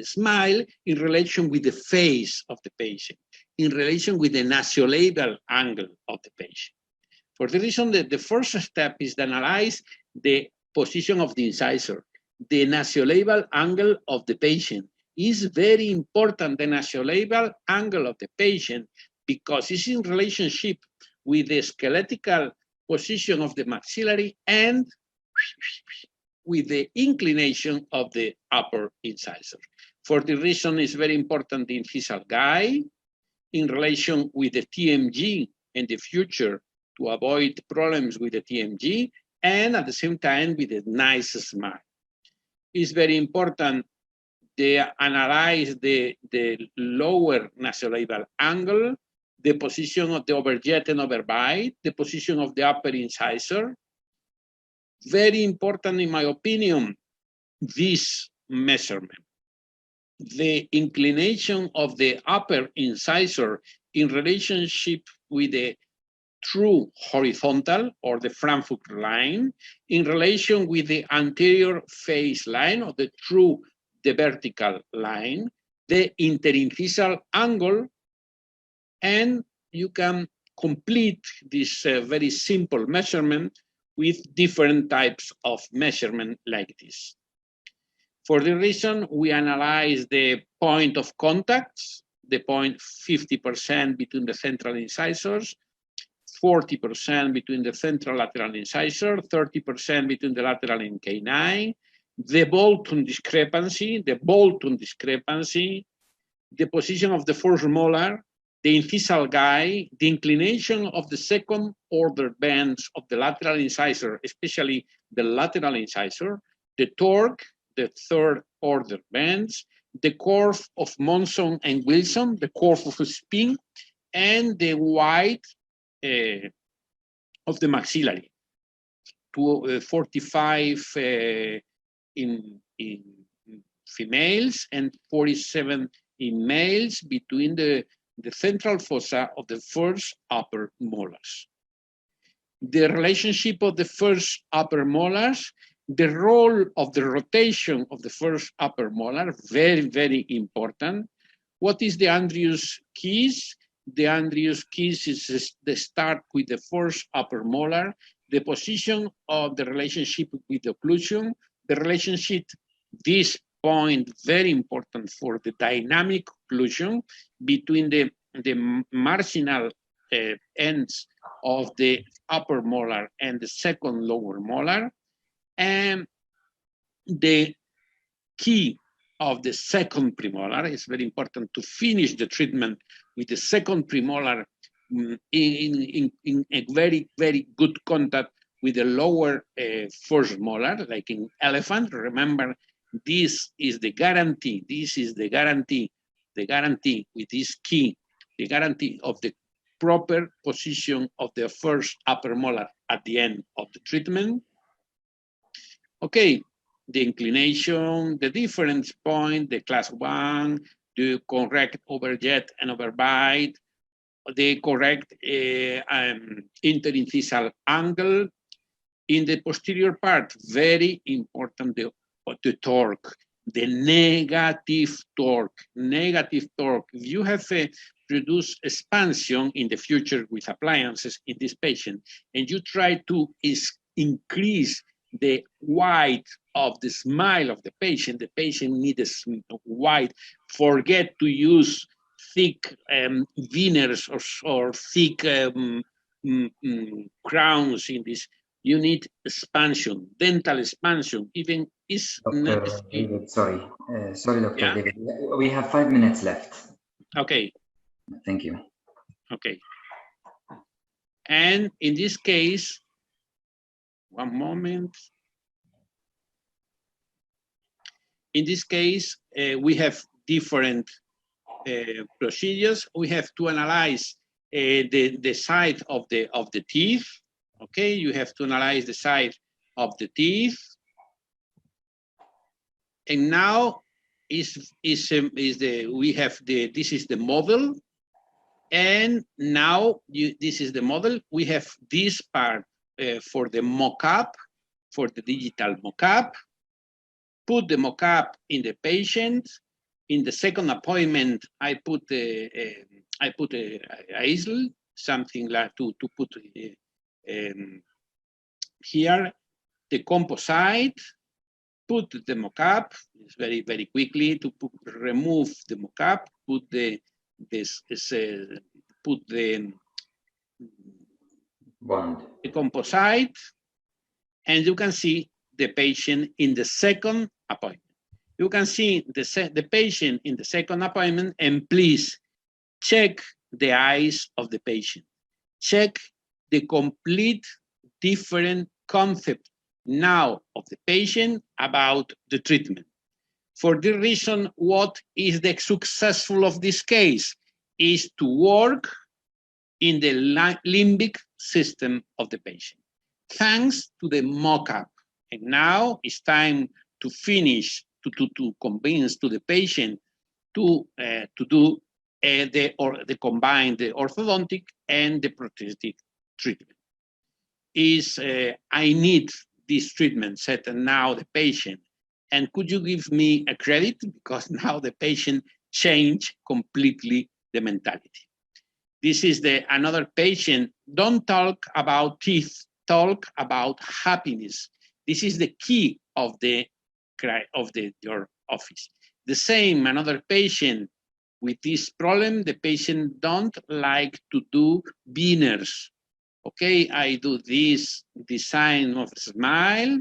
smile in relation with the face of the patient, in relation with the nasolabial angle of the patient. For the reason that the first step is to analyze the position of the incisor. The nasolabial angle of the patient is very important, the nasolabial angle of the patient, because it's in relationship with the skeletal position of the maxillary and with the inclination of the upper incisor. For the reason it's very important the incisal guide in relation with the TMG in the future to avoid problems with the TMG, and at the same time with a nice smile. It's very important to analyze the lower nasolabial angle, the position of the overjet and overbite, the position of the upper incisor. Very important, in my opinion, this measurement. The inclination of the upper incisor in relationship with the true horizontal or the Frankfurt line, in relation with the anterior face line or the vertical line, the interincisal angle, and you can complete this very simple measurement with different types of measurement like this. For the reason, we analyze the point of contacts, the point 50% between the central incisors, 40% between the central lateral incisor, 30% between the lateral and canine, the Bolton discrepancy, the position of the first molar, the incisal guide, the inclination of the second order bands of the lateral incisor, especially the lateral incisor, the torque, the third order bands, the curve of Monson and Wilson, the curve of spin, and the width of the maxillary, 45 in females and 47 in males between the central fossa of the first upper molars. The relationship of the first upper molars, the role of the rotation of the first upper molar, very, very important. What is the Andrews keys? The Andrews keys is the start with the first upper molar, the position of the relationship with the occlusion, the relationship, this point, very important for the dynamic occlusion between the marginal ends of the upper molar and the second lower molar, and the key of the second premolar. Is very important to finish the treatment with the second premolar in a very, very good contact with the lower first molar, like in elephant. Remember, this is the guarantee. This is the guarantee with this key, the guarantee of the proper position of the first upper molar at the end of the treatment. Okay, the inclination, the difference point, the class 1, the correct overjet and overbite, the correct interincisal angle. In the posterior part, very important, the torque, the negative torque. Negative torque. If you have produce expansion in the future with appliances in this patient, and you try to increase the width of the smile of the patient needs wide. Forget to use thick veneers or thick crowns in this. You need expansion, dental expansion, even is Dr. David, sorry, Dr. Yeah. David. We have 5 minutes left. Okay. Thank you. Okay. And in this case, one moment. In this case, we have different procedures. We have to analyze the side of the teeth. Okay, you have to analyze the side of the teeth. And now this is the model. And now this is the model. We have this part for the mock-up, for the digital mock-up. Put the mock-up in the patient. In the second appointment, I put a easel, something like to put here the composite. Put the mock-up. It's very quickly to remove the mock-up. Put the bond, the composite, and you can see the patient in the second appointment. You can see the patient in the second appointment, and please check the eyes of the patient. Check the complete different concept now of the patient about the treatment. For this reason, what is the successful of this case is to work in the limbic system of the patient, thanks to the mock-up. And now it's time to finish, to convince to the patient to do combine the orthodontic and the prosthetic treatment. I need this treatment set and now the patient. And could you give me a credit? Because now the patient changed completely the mentality. This is another patient. Don't talk about teeth, talk about happiness. This is the key of your office. The same, another patient with this problem, the patient don't like to do beaners. Okay, I do this design of smile.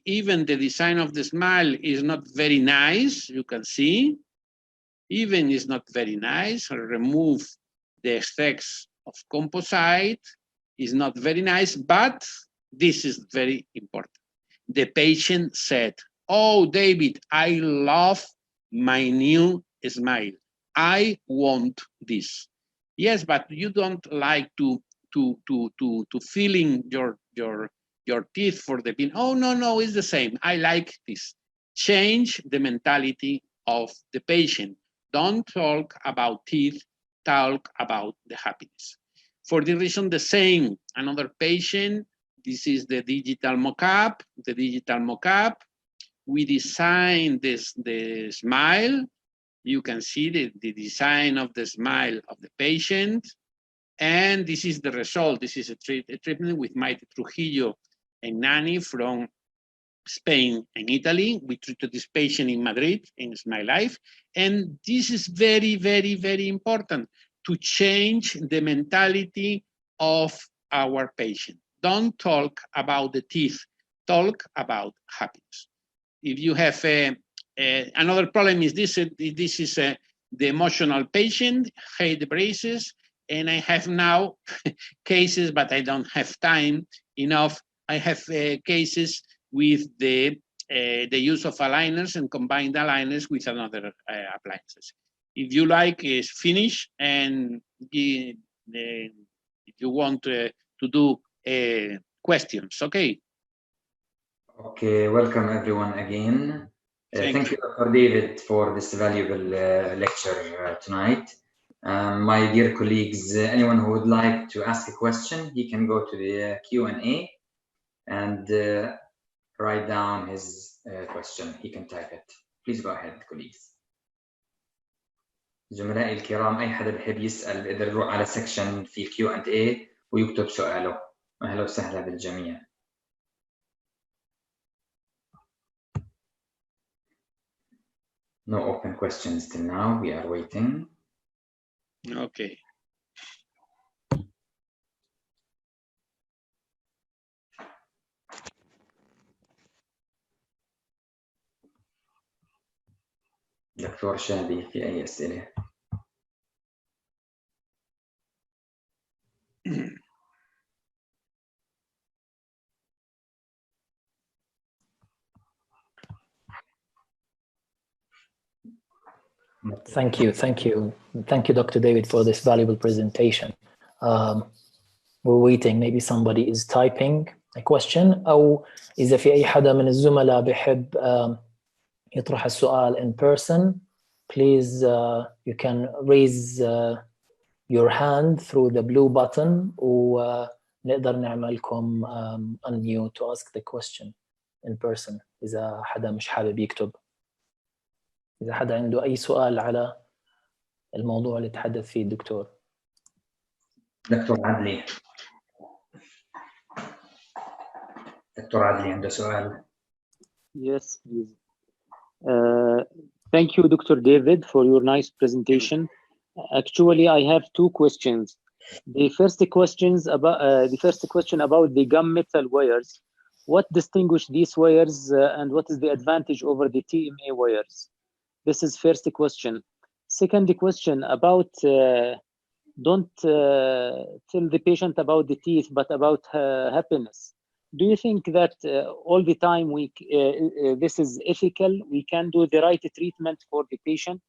Even the design of the smile is not very nice, you can see. Even is not very nice. I remove the effects of composite, is not very nice, but this is very important. The patient said, "Oh, David, I love my new smile. I want this." Yes, but you don't like to filling your teeth for the pin. Oh, no, it's the same. I like this. Change the mentality of the patient. Don't talk about teeth, talk about the happiness. For the reason the same, another patient, this is the digital mock-up, we design the smile. You can see the design of the smile of the patient. And this is the result. This is a treatment with Maite Trujillo and Nani from Spain and Italy. We treated this patient in Madrid, in Smile Life. And this is very, very, very important to change the mentality of our patient. Don't talk about the teeth, talk about happiness. If you have another problem is this is the emotional patient, hate the braces, and I have now cases, but I don't have time enough. I have cases with the use of aligners and combined aligners with another appliances. If you like, is finish, and if you want to do questions, okay? Okay, welcome everyone again. Thank you, Dr. David, for this valuable lecture tonight. My dear colleagues, anyone who would like to ask a question, he can go to the Q&A and write down his question. He can type it. Please go ahead, colleagues. زملائي الكرام، أي حدا بحب يسأل بيقدر يروح على سكشن في Q&A ويكتب سؤاله. أهلا وسهلا بالجميع. No open questions till now. We are waiting. Okay. دكتور شادي، في أي أسئلة؟ Thank you, Dr. David, for this valuable presentation. We're waiting. Maybe somebody is typing a question, أو إذا في أي حدا من الزملاء بحب يطرح السؤال in person, please you can raise your hand through the blue button ونقدر نعملكم unmute to ask the question in person إذا حدا مش حابب يكتب. إذا حدا عنده أي سؤال على الموضوع اللي تحدث فيه الدكتور. دكتور عدلي. دكتور عدلي عنده سؤال. Yes, please. Thank you, Dr. David, for your nice presentation. Actually, I have two questions. The first question about the gunmetal wires. What distinguish these wires and what is the advantage over the TMA wires? This is first question. Second question about don't tell the patient about the teeth, but about happiness. Do you think that all the time this is ethical? We can do the right treatment for the patient,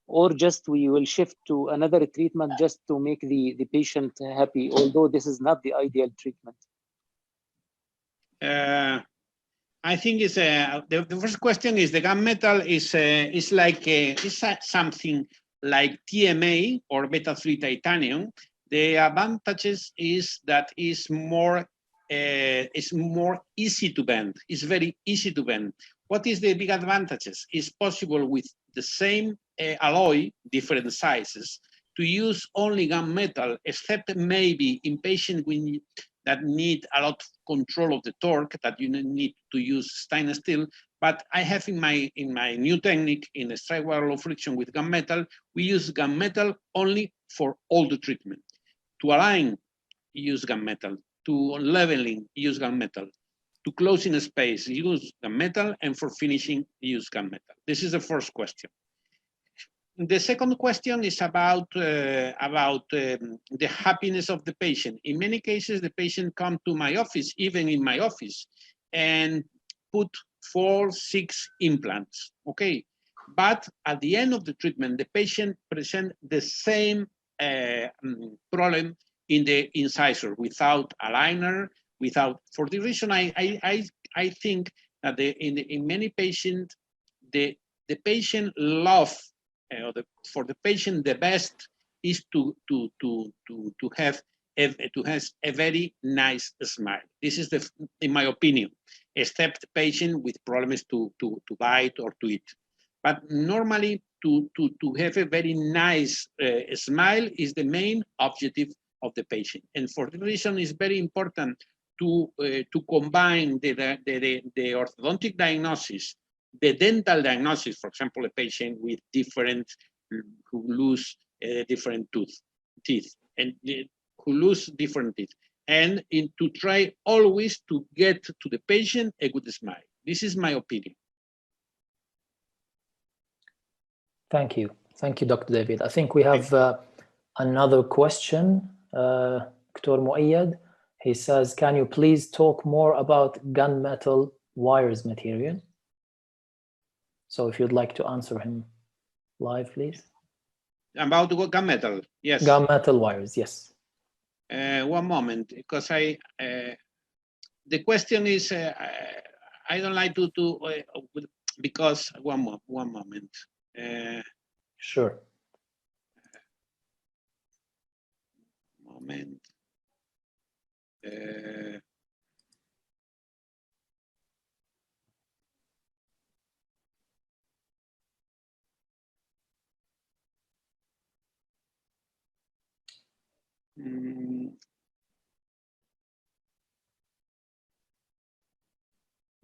or just we will shift to another treatment just to make the patient happy, although this is not the ideal treatment? I think it's the first question is the gunmetal is like something like TMA or beta-3 titanium. The advantages is that it's more easy to bend. It's very easy to bend. What is the big advantages? It's possible with the same alloy, different sizes, to use only gunmetal, except maybe in patients that need a lot of control of the torque, that you need to use stainless steel. But I have in my new technique, in the strike wire low friction with gunmetal, we use gunmetal only for all the treatment. To align, use gunmetal. To leveling, use gunmetal. To closing a space, use gunmetal, and for finishing, use gunmetal. This is the first question. The second question is about the happiness of the patient. In many cases, the patient come to my office, even in my office, and put 4, 6 implants, okay? But at the end of the treatment, the patient present the same problem in the incisor, without aligner, without. For the reason I think that in many patients, the patient love, for the patient the best is to have a very nice smile. This is in my opinion, except patient with problems to bite or to eat. But normally to have a very nice smile is the main objective of the patient. And for the reason it's very important to combine the orthodontic diagnosis, the dental diagnosis, for example, a patient with who lose different teeth, and who lose different teeth, and to try always to get to the patient a good smile. This is my opinion. Thank you. Thank you, Dr. David. I think we have another question. Dr. Muayyad, he says, can you please talk more about gunmetal wires material? So if you'd like to answer him live, please. About gunmetal, yes. Gunmetal wires, yes. One moment, because the question is, I don't like to because one moment. Sure. Moment.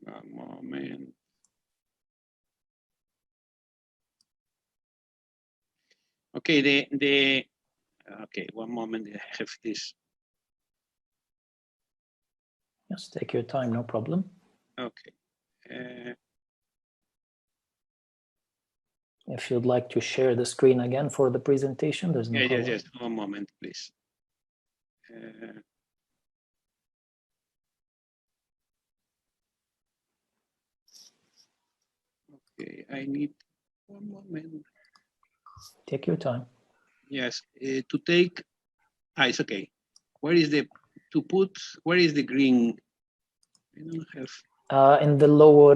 One moment. Okay, okay, one moment, I have this. Just take your time, no problem. Okay. If you'd like to share the screen again for the presentation, there's no problem. Yes, one moment, please. Okay, I need one moment. Take your time. Yes, to take, it's okay. Where is where is the green? I don't have. In the lower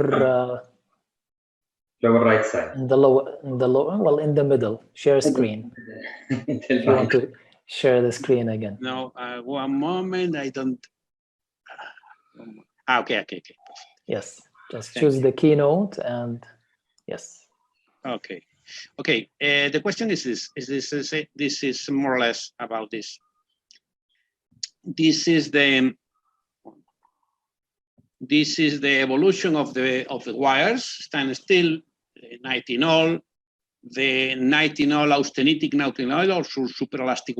right side. In the lower, well, in the middle. Share screen. share the screen again. No, one moment. I don't. Okay. Yes, just choose the keynote and yes. Okay. The question is this. This is more or less about this. This is the evolution of the wires. Stand still, 19-all, the 19-all austenitic 19-all or superelastic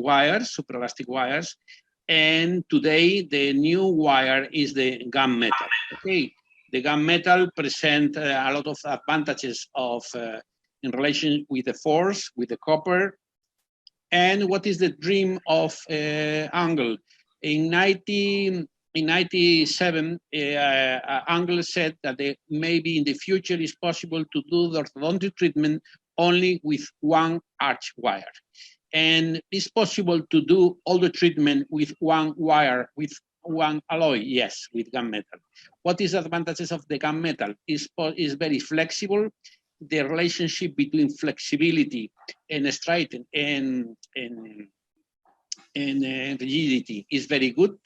wires. And today the new wire is the gunmetal. Okay, the gunmetal present a lot of advantages of in relation with the force, with the copper. And what is the dream of Angle? In 1997, Angle said that maybe in the future it's possible to do the orthodontic treatment only with one arch wire. And it's possible to do all the treatment with one wire, with one alloy, yes, with gunmetal. What is the advantages of the gunmetal? Is very flexible. The relationship between flexibility and strength and rigidity is very good.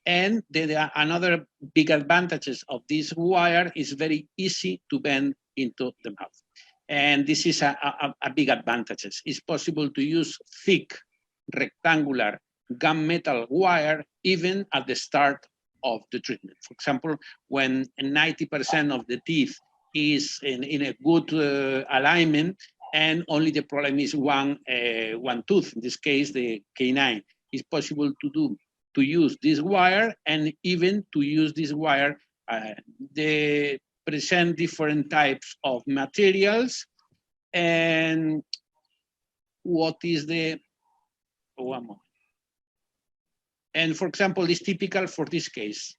Another big advantages of this wire is very easy to bend into the mouth. And this is a big advantage. It's possible to use thick, rectangular gunmetal wire even at the start of the treatment. For example, when 90% of the teeth is in a good alignment and only the problem is one tooth, in this case, the canine, it's possible to use this wire, and even to use this wire, they present different types of materials. And what is the, one moment. And for example, it's typical for this case.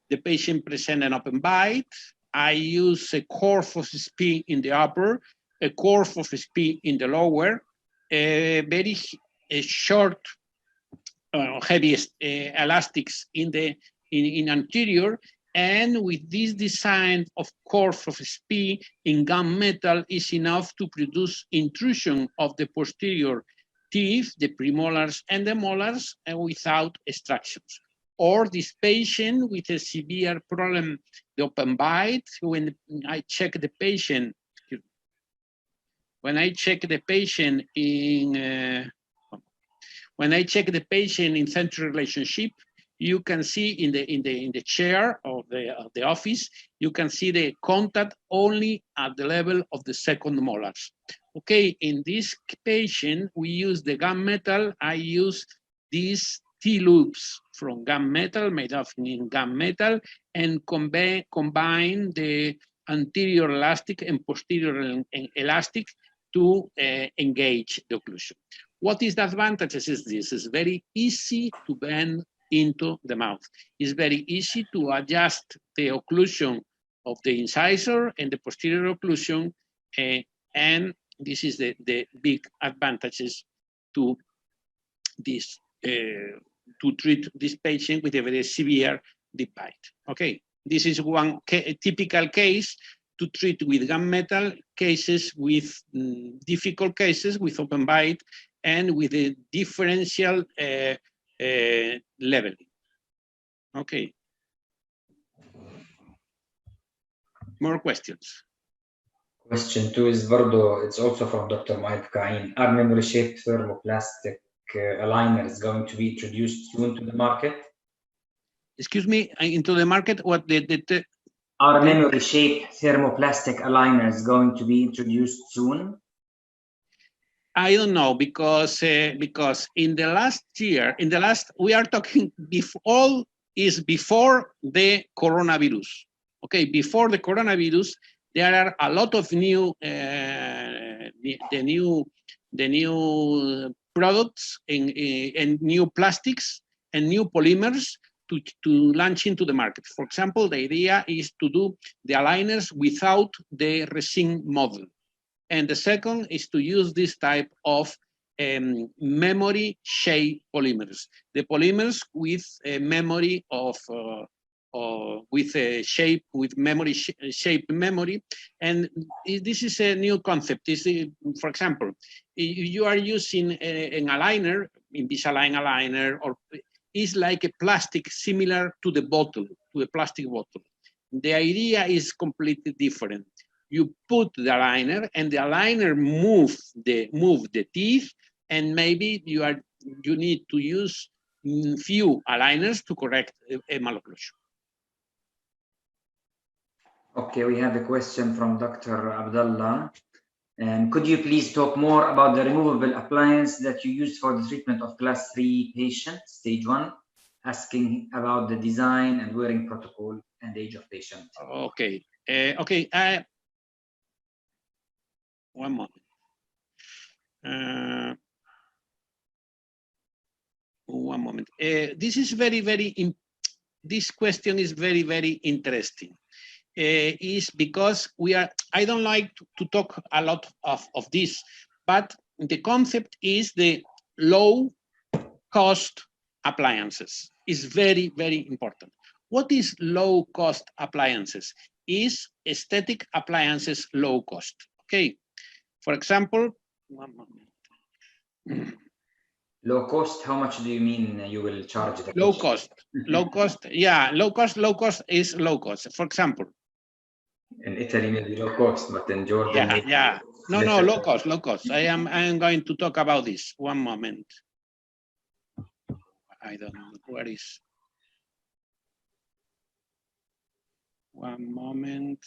The patient present an open bite. I use a curve of SP in the upper, a curve of SP in the lower, a very short, heavy elastics in anterior, and with this design of curve of SP in gunmetal is enough to produce intrusion of the posterior teeth, the premolars and the molars, and without extractions. Or this patient with a severe problem, the open bite, when I check the patient, in central relationship, you can see in the chair of the office, you can see the contact only at the level of the second molars. Okay, in this patient, we use the gunmetal. I use these T-loops from gunmetal, made of gunmetal, and combine the anterior elastic and posterior elastic to engage the occlusion. What is the advantages is this? It's very easy to bend into the mouth. It's very easy to adjust the occlusion of the incisor and the posterior occlusion, and this is the big advantages to this, to treat this patient with a very severe deep bite. Okay, this is one typical case to treat with gunmetal, cases with difficult cases with open bite and with a differential leveling. Okay. More questions. Question 2 is برضو, it's also from Dr. Mike Kain. Are memory-shaped thermoplastic aligners going to be introduced soon to the market? Excuse me, into the market? What Are memory-shaped thermoplastic aligners going to be introduced soon? I don't know, because in the last year, we are talking before the coronavirus. Okay, before the coronavirus, there are a lot of new products and new plastics and new polymers to launch into the market. For example, the idea is to do the aligners without the resin model. And the second is to use this type of memory shape polymers. The polymers with a memory of with a shape, with memory, shape memory. And this is a new concept. For example, if you are using an aligner, Invisalign aligner, or is like a plastic similar to the bottle, to a plastic bottle. The idea is completely different. You put the aligner, and the aligner move the teeth, and maybe you need to use few aligners to correct a malocclusion. Okay, we have a question from Dr. Abdullah. And could you please talk more about the removable appliance that you used for the treatment of class 3 patient, stage 1, asking about the design and wearing protocol and age of patient? Okay. One moment. One moment. This is this question is very interesting. Is because I don't like to talk a lot of this, but the concept is the low cost appliances is very important. What is low cost appliances? Is aesthetic appliances low cost? Okay. For example, one moment. Low cost, how much do you mean you will charge the low cost? Low cost, yeah, low cost is low cost. For example, in Italy maybe low cost, but in Jordan yeah. No, low cost. I am going to talk about this. One moment. I don't know where is. One moment.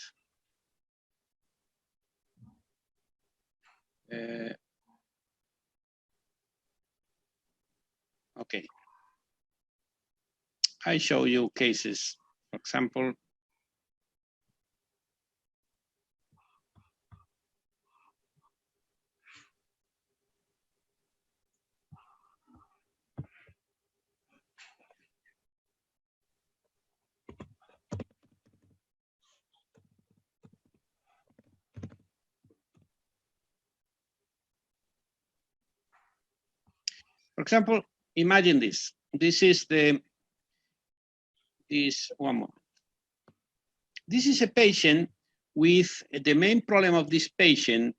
Okay. I show you cases. For example, imagine this. This is one moment. This is a patient with the main problem of this patient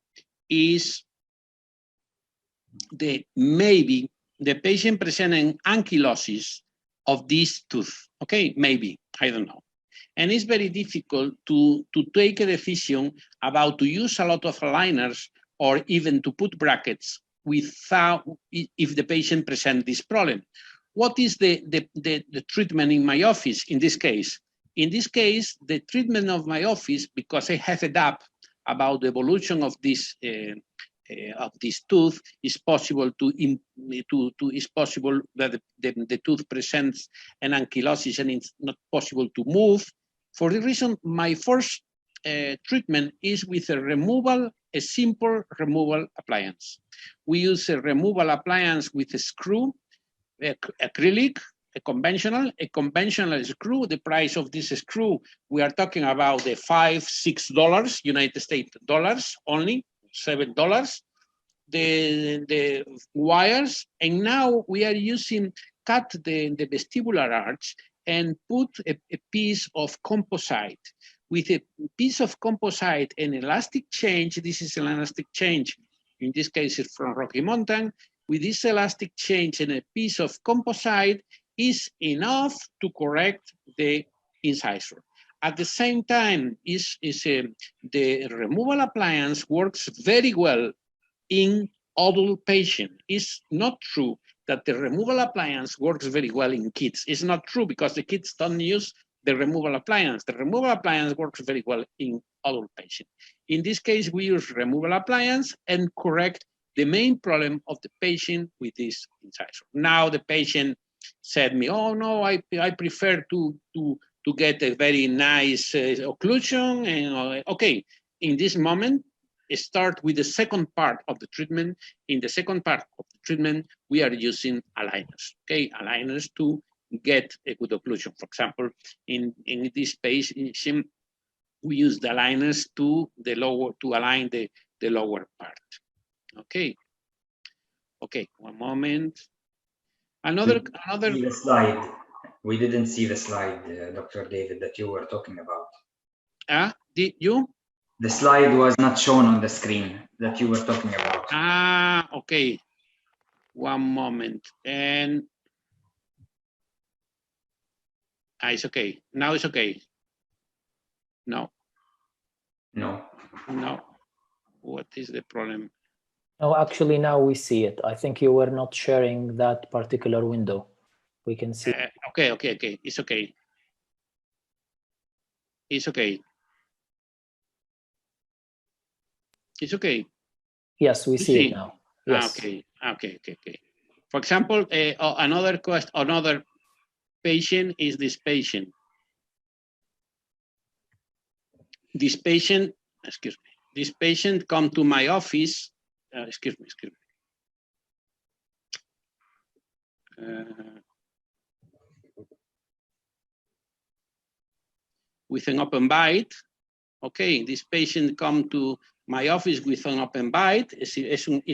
is maybe the patient presenting ankylosis of this tooth. Okay, maybe, I don't know. And it's very difficult to take a decision about to use a lot of aligners or even to put brackets without, if the patient presents this problem. What is the treatment in my office in this case? In this case, the treatment of my office, because I have a doubt about the evolution of this tooth, is possible is possible that the tooth presents an ankylosis and it's not possible to move. For the reason, my first treatment is with a simple removal appliance. We use a removal appliance with a screw, acrylic, a conventional screw. The price of this screw, we are talking about the $5-6 United States dollars only, $7. The wires, and now we are cut the vestibular arch and put a piece of composite. With a piece of composite and elastic change, this is an elastic change, in this case it's from Rocky Mountain. With this elastic change and a piece of composite is enough to correct the incisor. At the same time, the removal appliance works very well in adult patient. It's not true that the removal appliance works very well in kids. It's not true because the kids don't use the removal appliance. The removal appliance works very well in adult patient. In this case, we use removal appliance and correct the main problem of the patient with this incisor. Now the patient said me, oh no, I prefer to get a very nice occlusion. And okay, in this moment, start with the second part of the treatment. In the second part of the treatment, we are using aligners, okay? Aligners to get a good occlusion. For example, in this patient, we use the aligners to align the lower part, okay? Okay, one moment. Another slide. We didn't see the slide, Dr. David, that you were talking about. Did you? The slide was not shown on the screen that you were talking about. Okay. One moment. And it's okay. Now it's okay. No. No. No. What is the problem? No, actually, now we see it. I think you were not sharing that particular window. We can see. Okay. It's okay. It's okay. It's okay. Yes, we see it now. Yes. Okay. For example, another question, another patient is this patient. This patient, excuse me. This patient come to my office. Excuse me. With an open bite. Okay, this patient come to my office with an open bite. It's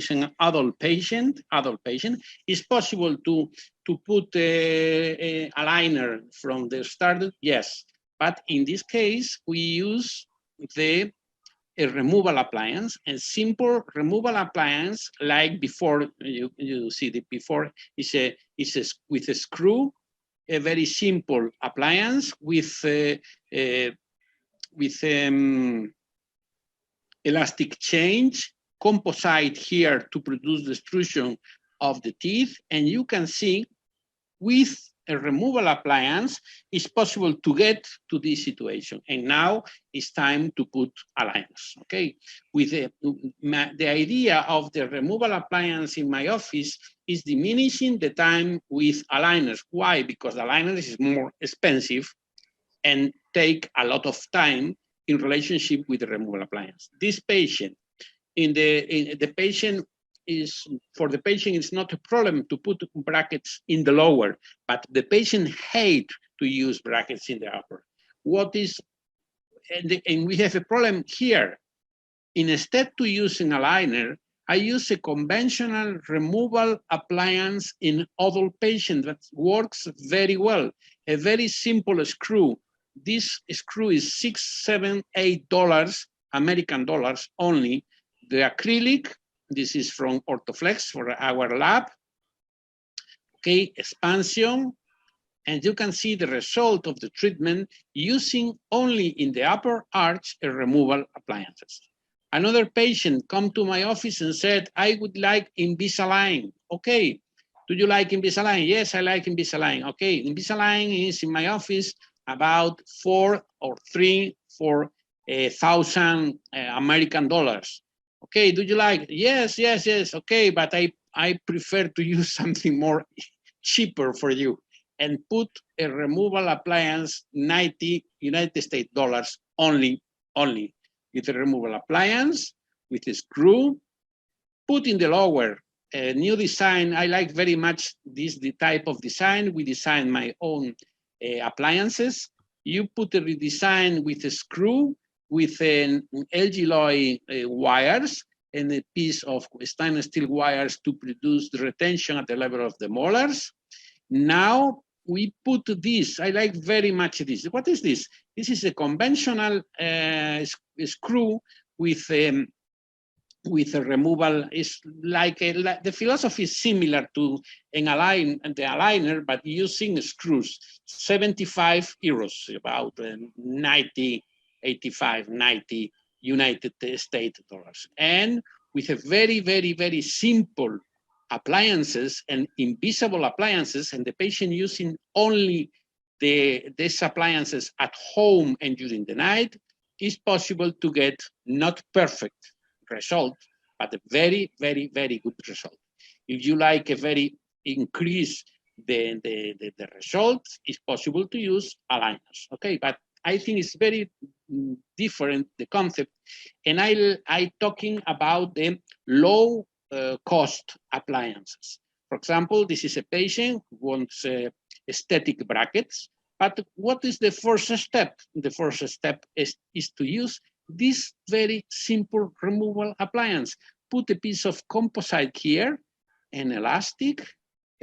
an adult patient. It's possible to put a liner from the start. Yes, but in this case we use a removal appliance, a simple removal appliance like before. You see the before is with a screw, a very simple appliance with elastic change, composite here to produce the extrusion of the teeth, and you can see with a removal appliance, it's possible to get to this situation. And now it's time to put aligners, okay? With the idea of the removal appliance in my office is diminishing the time with aligners. Why? Because aligners is more expensive and take a lot of time in relationship with the removal appliance. This patient, for the patient, it's not a problem to put brackets in the lower, but the patient hates to use brackets in the upper. And we have a problem here. Instead to using a liner, I use a conventional removal appliance in adult patient that works very well. A very simple screw. This screw is $6, $7, $8 American dollars only. The acrylic, this is from Orthoflex for our lab. Okay, expansion. And you can see the result of the treatment using only in the upper arch a removal appliances. Another patient come to my office and said, I would like Invisalign. Okay, do you like Invisalign? Yes, I like Invisalign. Okay, Invisalign is in my office about $4,000 American dollars. Okay, do you like? Yes. Okay, but I prefer to use something more cheaper for you and put a removal appliance, 90 United States dollars only with a removal appliance, with a screw, put in the lower, a new design. I like very much the type of design. We design my own appliances. You put a redesign with a screw, with an LG wires and a piece of stainless steel wires to produce the retention at the level of the molars. Now we put this. I like very much this. What is this? This is a conventional screw with a removal. It's like the philosophy is similar to the aligner, but using screws. 75 euros, about 90 United States dollars, and with a very, very, very simple appliances and invisible appliances, and the patient using only these appliances at home and during the night, is possible to get not perfect result, but a very, very, very good result. If you like a very increase the results, it's possible to use aligners. Okay, but I think it's very different, the concept, and I talking about the low cost appliances. For example, this is a patient who wants aesthetic brackets, but what is the first step? The first step is to use this very simple removal appliance. Put a piece of composite here, an elastic,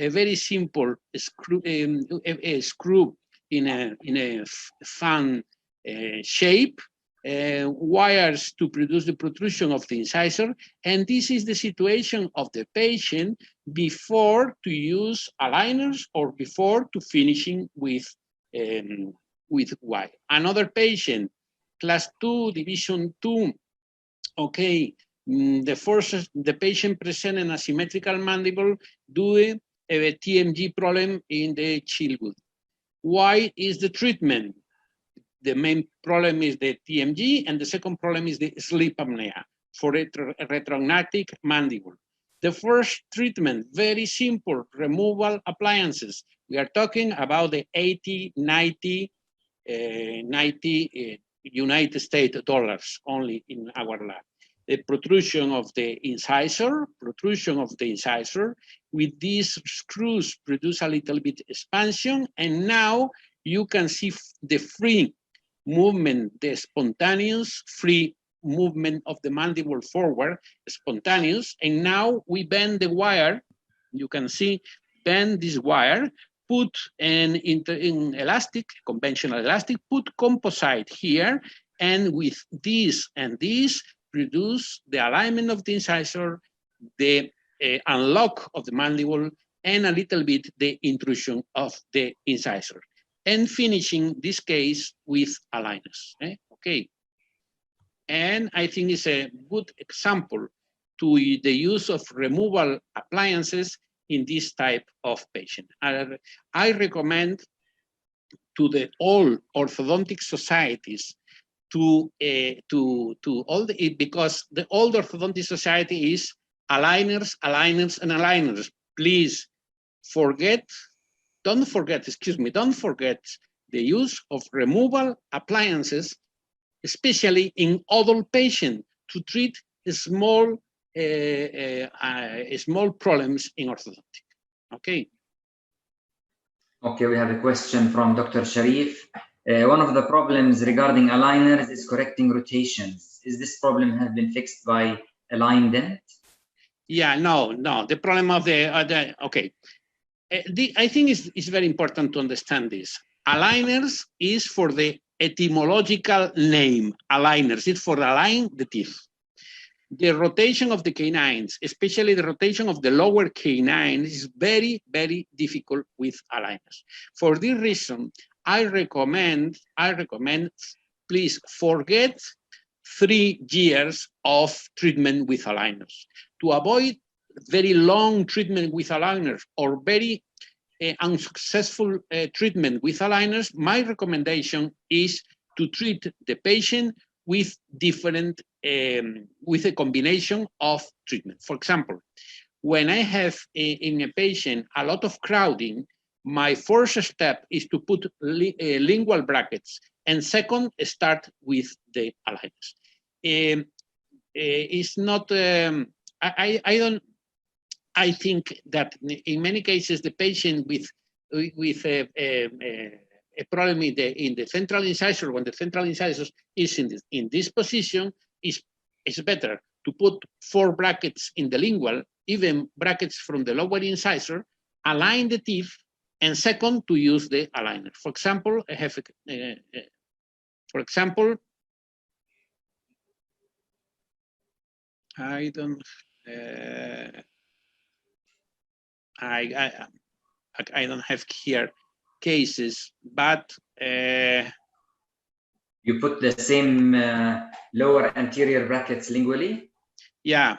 a very simple screw, a screw in a fan shape, wires to produce the protrusion of the incisor, and this is the situation of the patient before to use aligners or before to finishing with wire. Another patient, class 2, division 2, okay, the patient present an asymmetrical mandible due to a TMG problem in the childhood. Why is the treatment? The main problem is the TMG, and the second problem is the sleep apnea for retrognatic mandible. The first treatment, very simple, removal appliances. We are talking about the 80, 90 United States dollars only in our lab. The protrusion of the incisor, with these screws produce a little bit expansion, and now you can see the free movement, the spontaneous free movement of the mandible forward, spontaneous, and now we bend the wire. You can see, bend this wire, put an elastic, conventional elastic, put composite here, and with this and this, produce the alignment of the incisor, the unlock of the mandible, and a little bit the intrusion of the incisor. And finishing this case with aligners. Okay. And I think it's a good example to the use of removal appliances in this type of patient. I recommend to the all orthodontic societies to all the, because the old orthodontic society is aligners, aligners, and aligners. Please don't forget the use of removal appliances, especially in adult patients, to treat small problems in orthodontic. Okay. Okay, we have a question from Dr. Sharif. One of the problems regarding aligners is correcting rotations. Is this problem have been fixed by Align Dent? Yeah, no. The problem of the okay. I think it's very important to understand this. Aligners is for the etymological name. Aligners is for align the teeth. The rotation of the canines, especially the rotation of the lower canine, is very, very difficult with aligners. For this reason, I recommend, please forget 3 years of treatment with aligners. To avoid very long treatment with aligners or very unsuccessful treatment with aligners, my recommendation is to treat the patient with different, with a combination of treatment. For example, when I have in a patient a lot of crowding, my first step is to put lingual brackets, and second, start with the aligners. It's not, I think that in many cases, the patient with a problem in the central incisor, when the central incisor is in this position, is better to put 4 brackets in the lingual, even brackets from the lower incisor, align the teeth, and second, to use the aligner. For example, I have, I don't, I don't have here cases, but you put the same lower anterior brackets lingually? Yeah.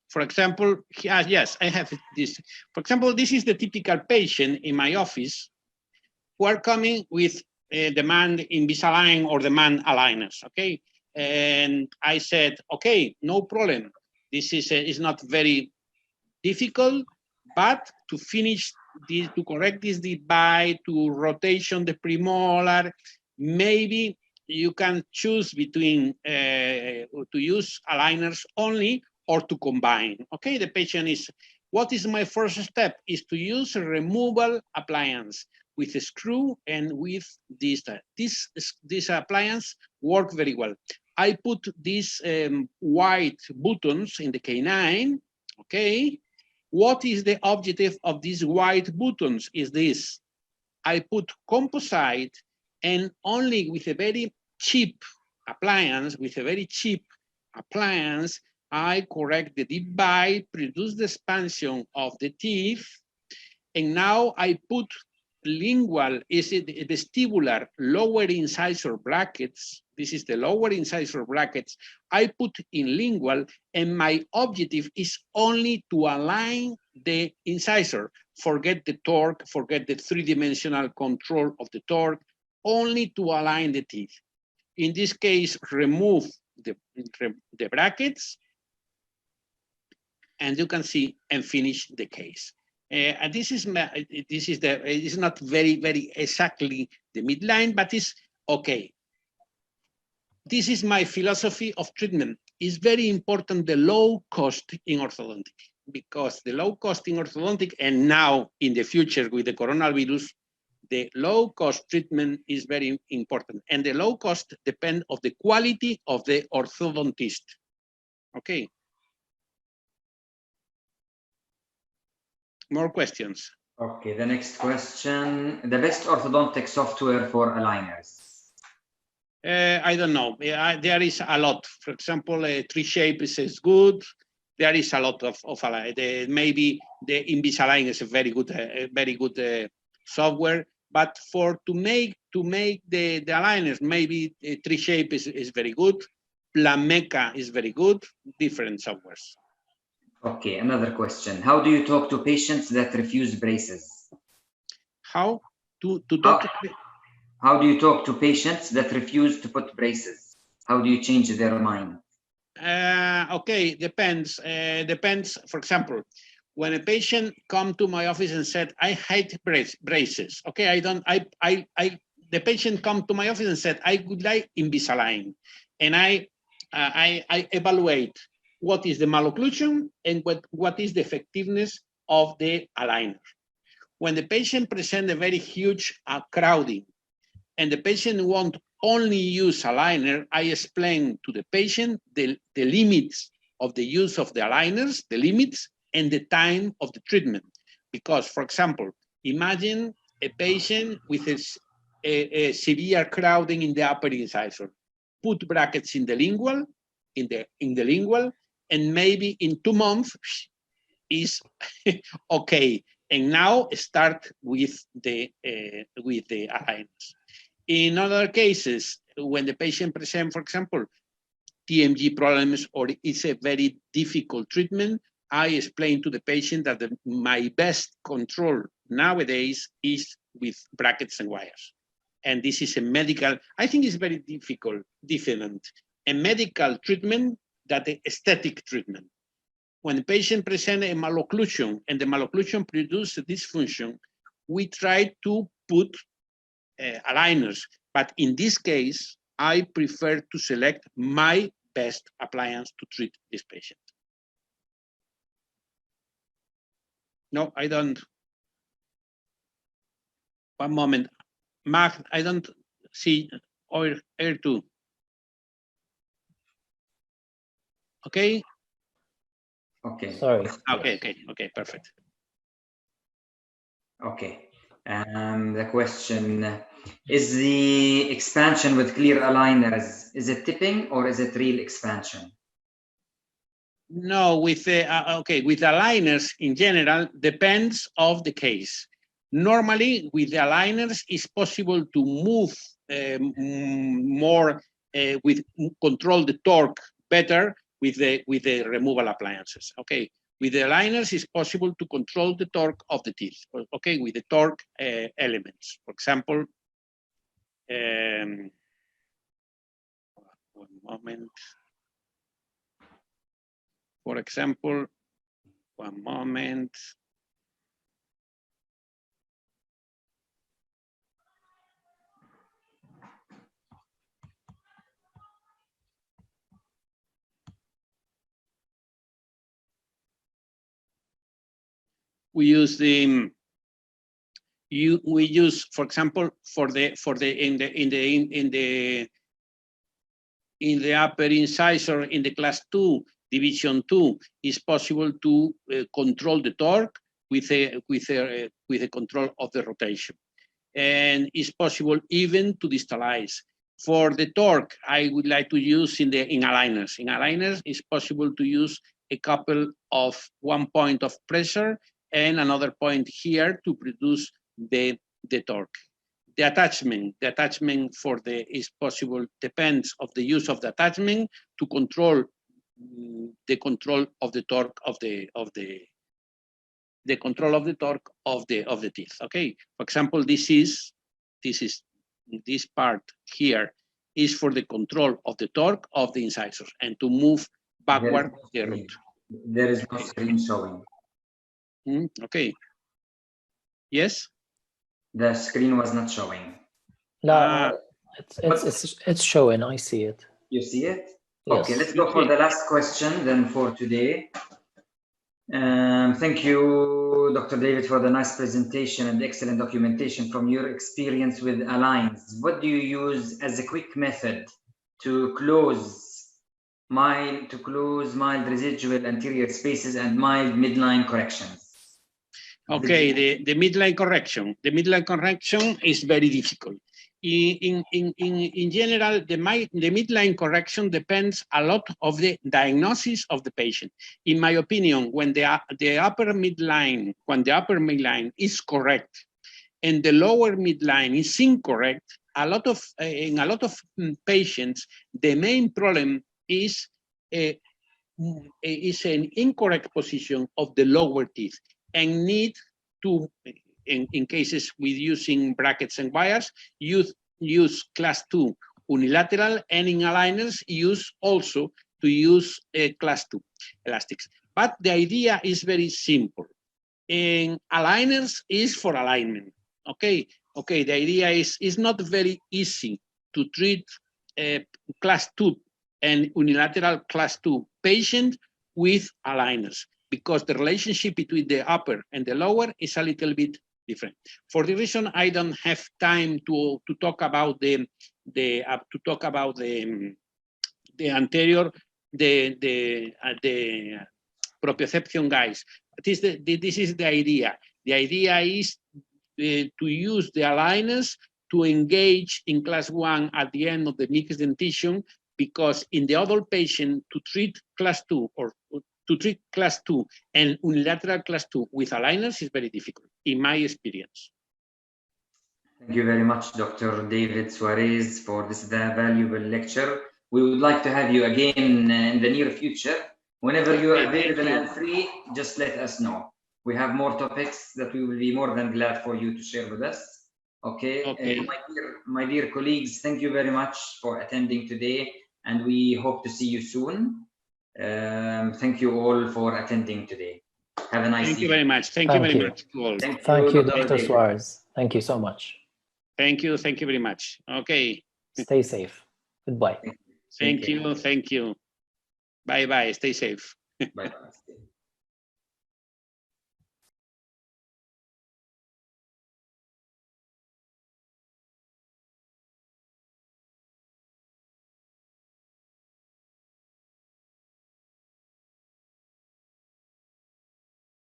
For example, yes, I have this. For example, this is the typical patient in my office who are coming with demand Invisalign or demand aligners, okay? And I said, okay, no problem. This is not very difficult, but to finish this, to correct this divide, to rotation the premolar, maybe you can choose between to use aligners only or to combine. Okay, the patient is, what is my first step? Is to use a removal appliance with a screw and with this. This appliance work very well. I put these white buttons in the canine, okay? What is the objective of these white buttons? Is this: I put composite, and only with a very cheap appliance, I correct the deep bite, produce the expansion of the teeth, and now I put lingual, is it vestibular lower incisor brackets. This is the lower incisor brackets. I put in lingual, and my objective is only to align the incisor. Forget the torque, forget the three-dimensional control of the torque, only to align the teeth. In this case, remove the brackets, and you can see and finish the case. And this is it's not very exactly the midline, but it's okay. This is my philosophy of treatment. It's very important, the low cost in orthodontic, because the low cost in orthodontic, and now in the future with the coronavirus, the low cost treatment is very important. And the low cost depends on the quality of the orthodontist. Okay. More questions. Okay, the next question. The best orthodontic software for aligners? I don't know. There is a lot. For example, 3Shape is good. There is a lot of maybe the Invisalign is a very good software. But to make the aligners, maybe 3Shape is very good. Plameca is very good. Different softwares. Okay, another question. How do you talk to patients that refuse braces? How to talk? How do you talk to patients that refuse to put braces? How do you change their mind? Okay, depends. For example, when a patient come to my office and said, "I hate braces." Okay, the patient come to my office and said, "I would like Invisalign," and I evaluate what is the malocclusion and what is the effectiveness of the aligner. When the patient presents a very huge crowding and the patient won't only use aligner, I explain to the patient the limits of the use of the aligners, the limits, and the time of the treatment. Because, for example, imagine a patient with a severe crowding in the upper incisor. Put brackets in the lingual, and maybe in 2 months is okay. And now start with the aligners. In other cases, when the patient presents, for example, TMG problems, or it's a very difficult treatment, I explain to the patient that my best control nowadays is with brackets and wires. And this is a medical, I think it's very different, a medical treatment than the aesthetic treatment. When the patient presents a malocclusion and the malocclusion produces a dysfunction, we try to put aligners. But in this case, I prefer to select my best appliance to treat this patient. No, I don't. One moment. Mark, I don't see air 2. Okay? Okay. Sorry. Okay, perfect. Okay. The question, is the expansion with clear aligners, is it tipping or is it real expansion? No, with aligners in general, depends of the case. Normally, with the aligners, it's possible to move more, control the torque better with the removal appliances. Okay, with the aligners, it's possible to control the torque of the teeth. Okay, with the torque elements. For example, one moment. For example, one moment. We use for example, in the upper incisor in the class 2, Division 2 is possible to control the torque with a control of the rotation. And it's possible even to distalize. For the torque, I would like to use in aligners. In aligners, it's possible to use a couple of one point of pressure and another point here to produce the torque. The attachment for is possible, depends of the use of the attachment to control the control of the torque of the control of the torque of the teeth. Okay, for example, this part here is for the control of the torque of the incisors and to move backward the root. There is no screen showing. Okay. Yes. The screen was not showing. No, it's showing. I see it. You see it? Yes. Okay, let's go for the last question then for today. Thank you, Dr. David, for the nice presentation and excellent documentation from your experience with aligns. What do you use as a quick method to close mild residual anterior spaces and mild midline corrections? Okay, the midline correction. The midline correction is very difficult. In general, the midline correction depends a lot of the diagnosis of the patient. In my opinion, when the upper midline is correct and the lower midline is incorrect, in a lot of patients, the main problem is an incorrect position of the lower teeth and need to, in cases with using brackets and wires, use class 2 unilateral, and in aligners use class 2 elastics. But the idea is very simple. In aligners is for alignment. Okay. The idea is it's not very easy to treat class 2 and unilateral class 2 patient with aligners, because the relationship between the upper and the lower is a little bit different. For the reason I don't have time to talk about the anterior, the proprioception guys. This is the idea. The idea is to use the aligners to engage in class 1 at the end of the mixed dentition, because in the adult patient to treat class 2 or to treat class 2 and unilateral class 2 with aligners is very difficult, in my experience. Thank you very much, Dr. David Suarez, for this valuable lecture. We would like to have you again in the near future. Whenever you are available and free, just let us know. We have more topics that we will be more than glad for you to share with us. Okay. My dear colleagues, thank you very much for attending today, and we hope to see you soon. Thank you all for attending today. Have a nice evening. Thank you very much. Thank you very much to all. Thank you, Dr. Suarez. Thank you so much. Thank you very much. Okay. Stay safe. Goodbye. Thank you. Bye-bye. Stay safe. Bye-bye.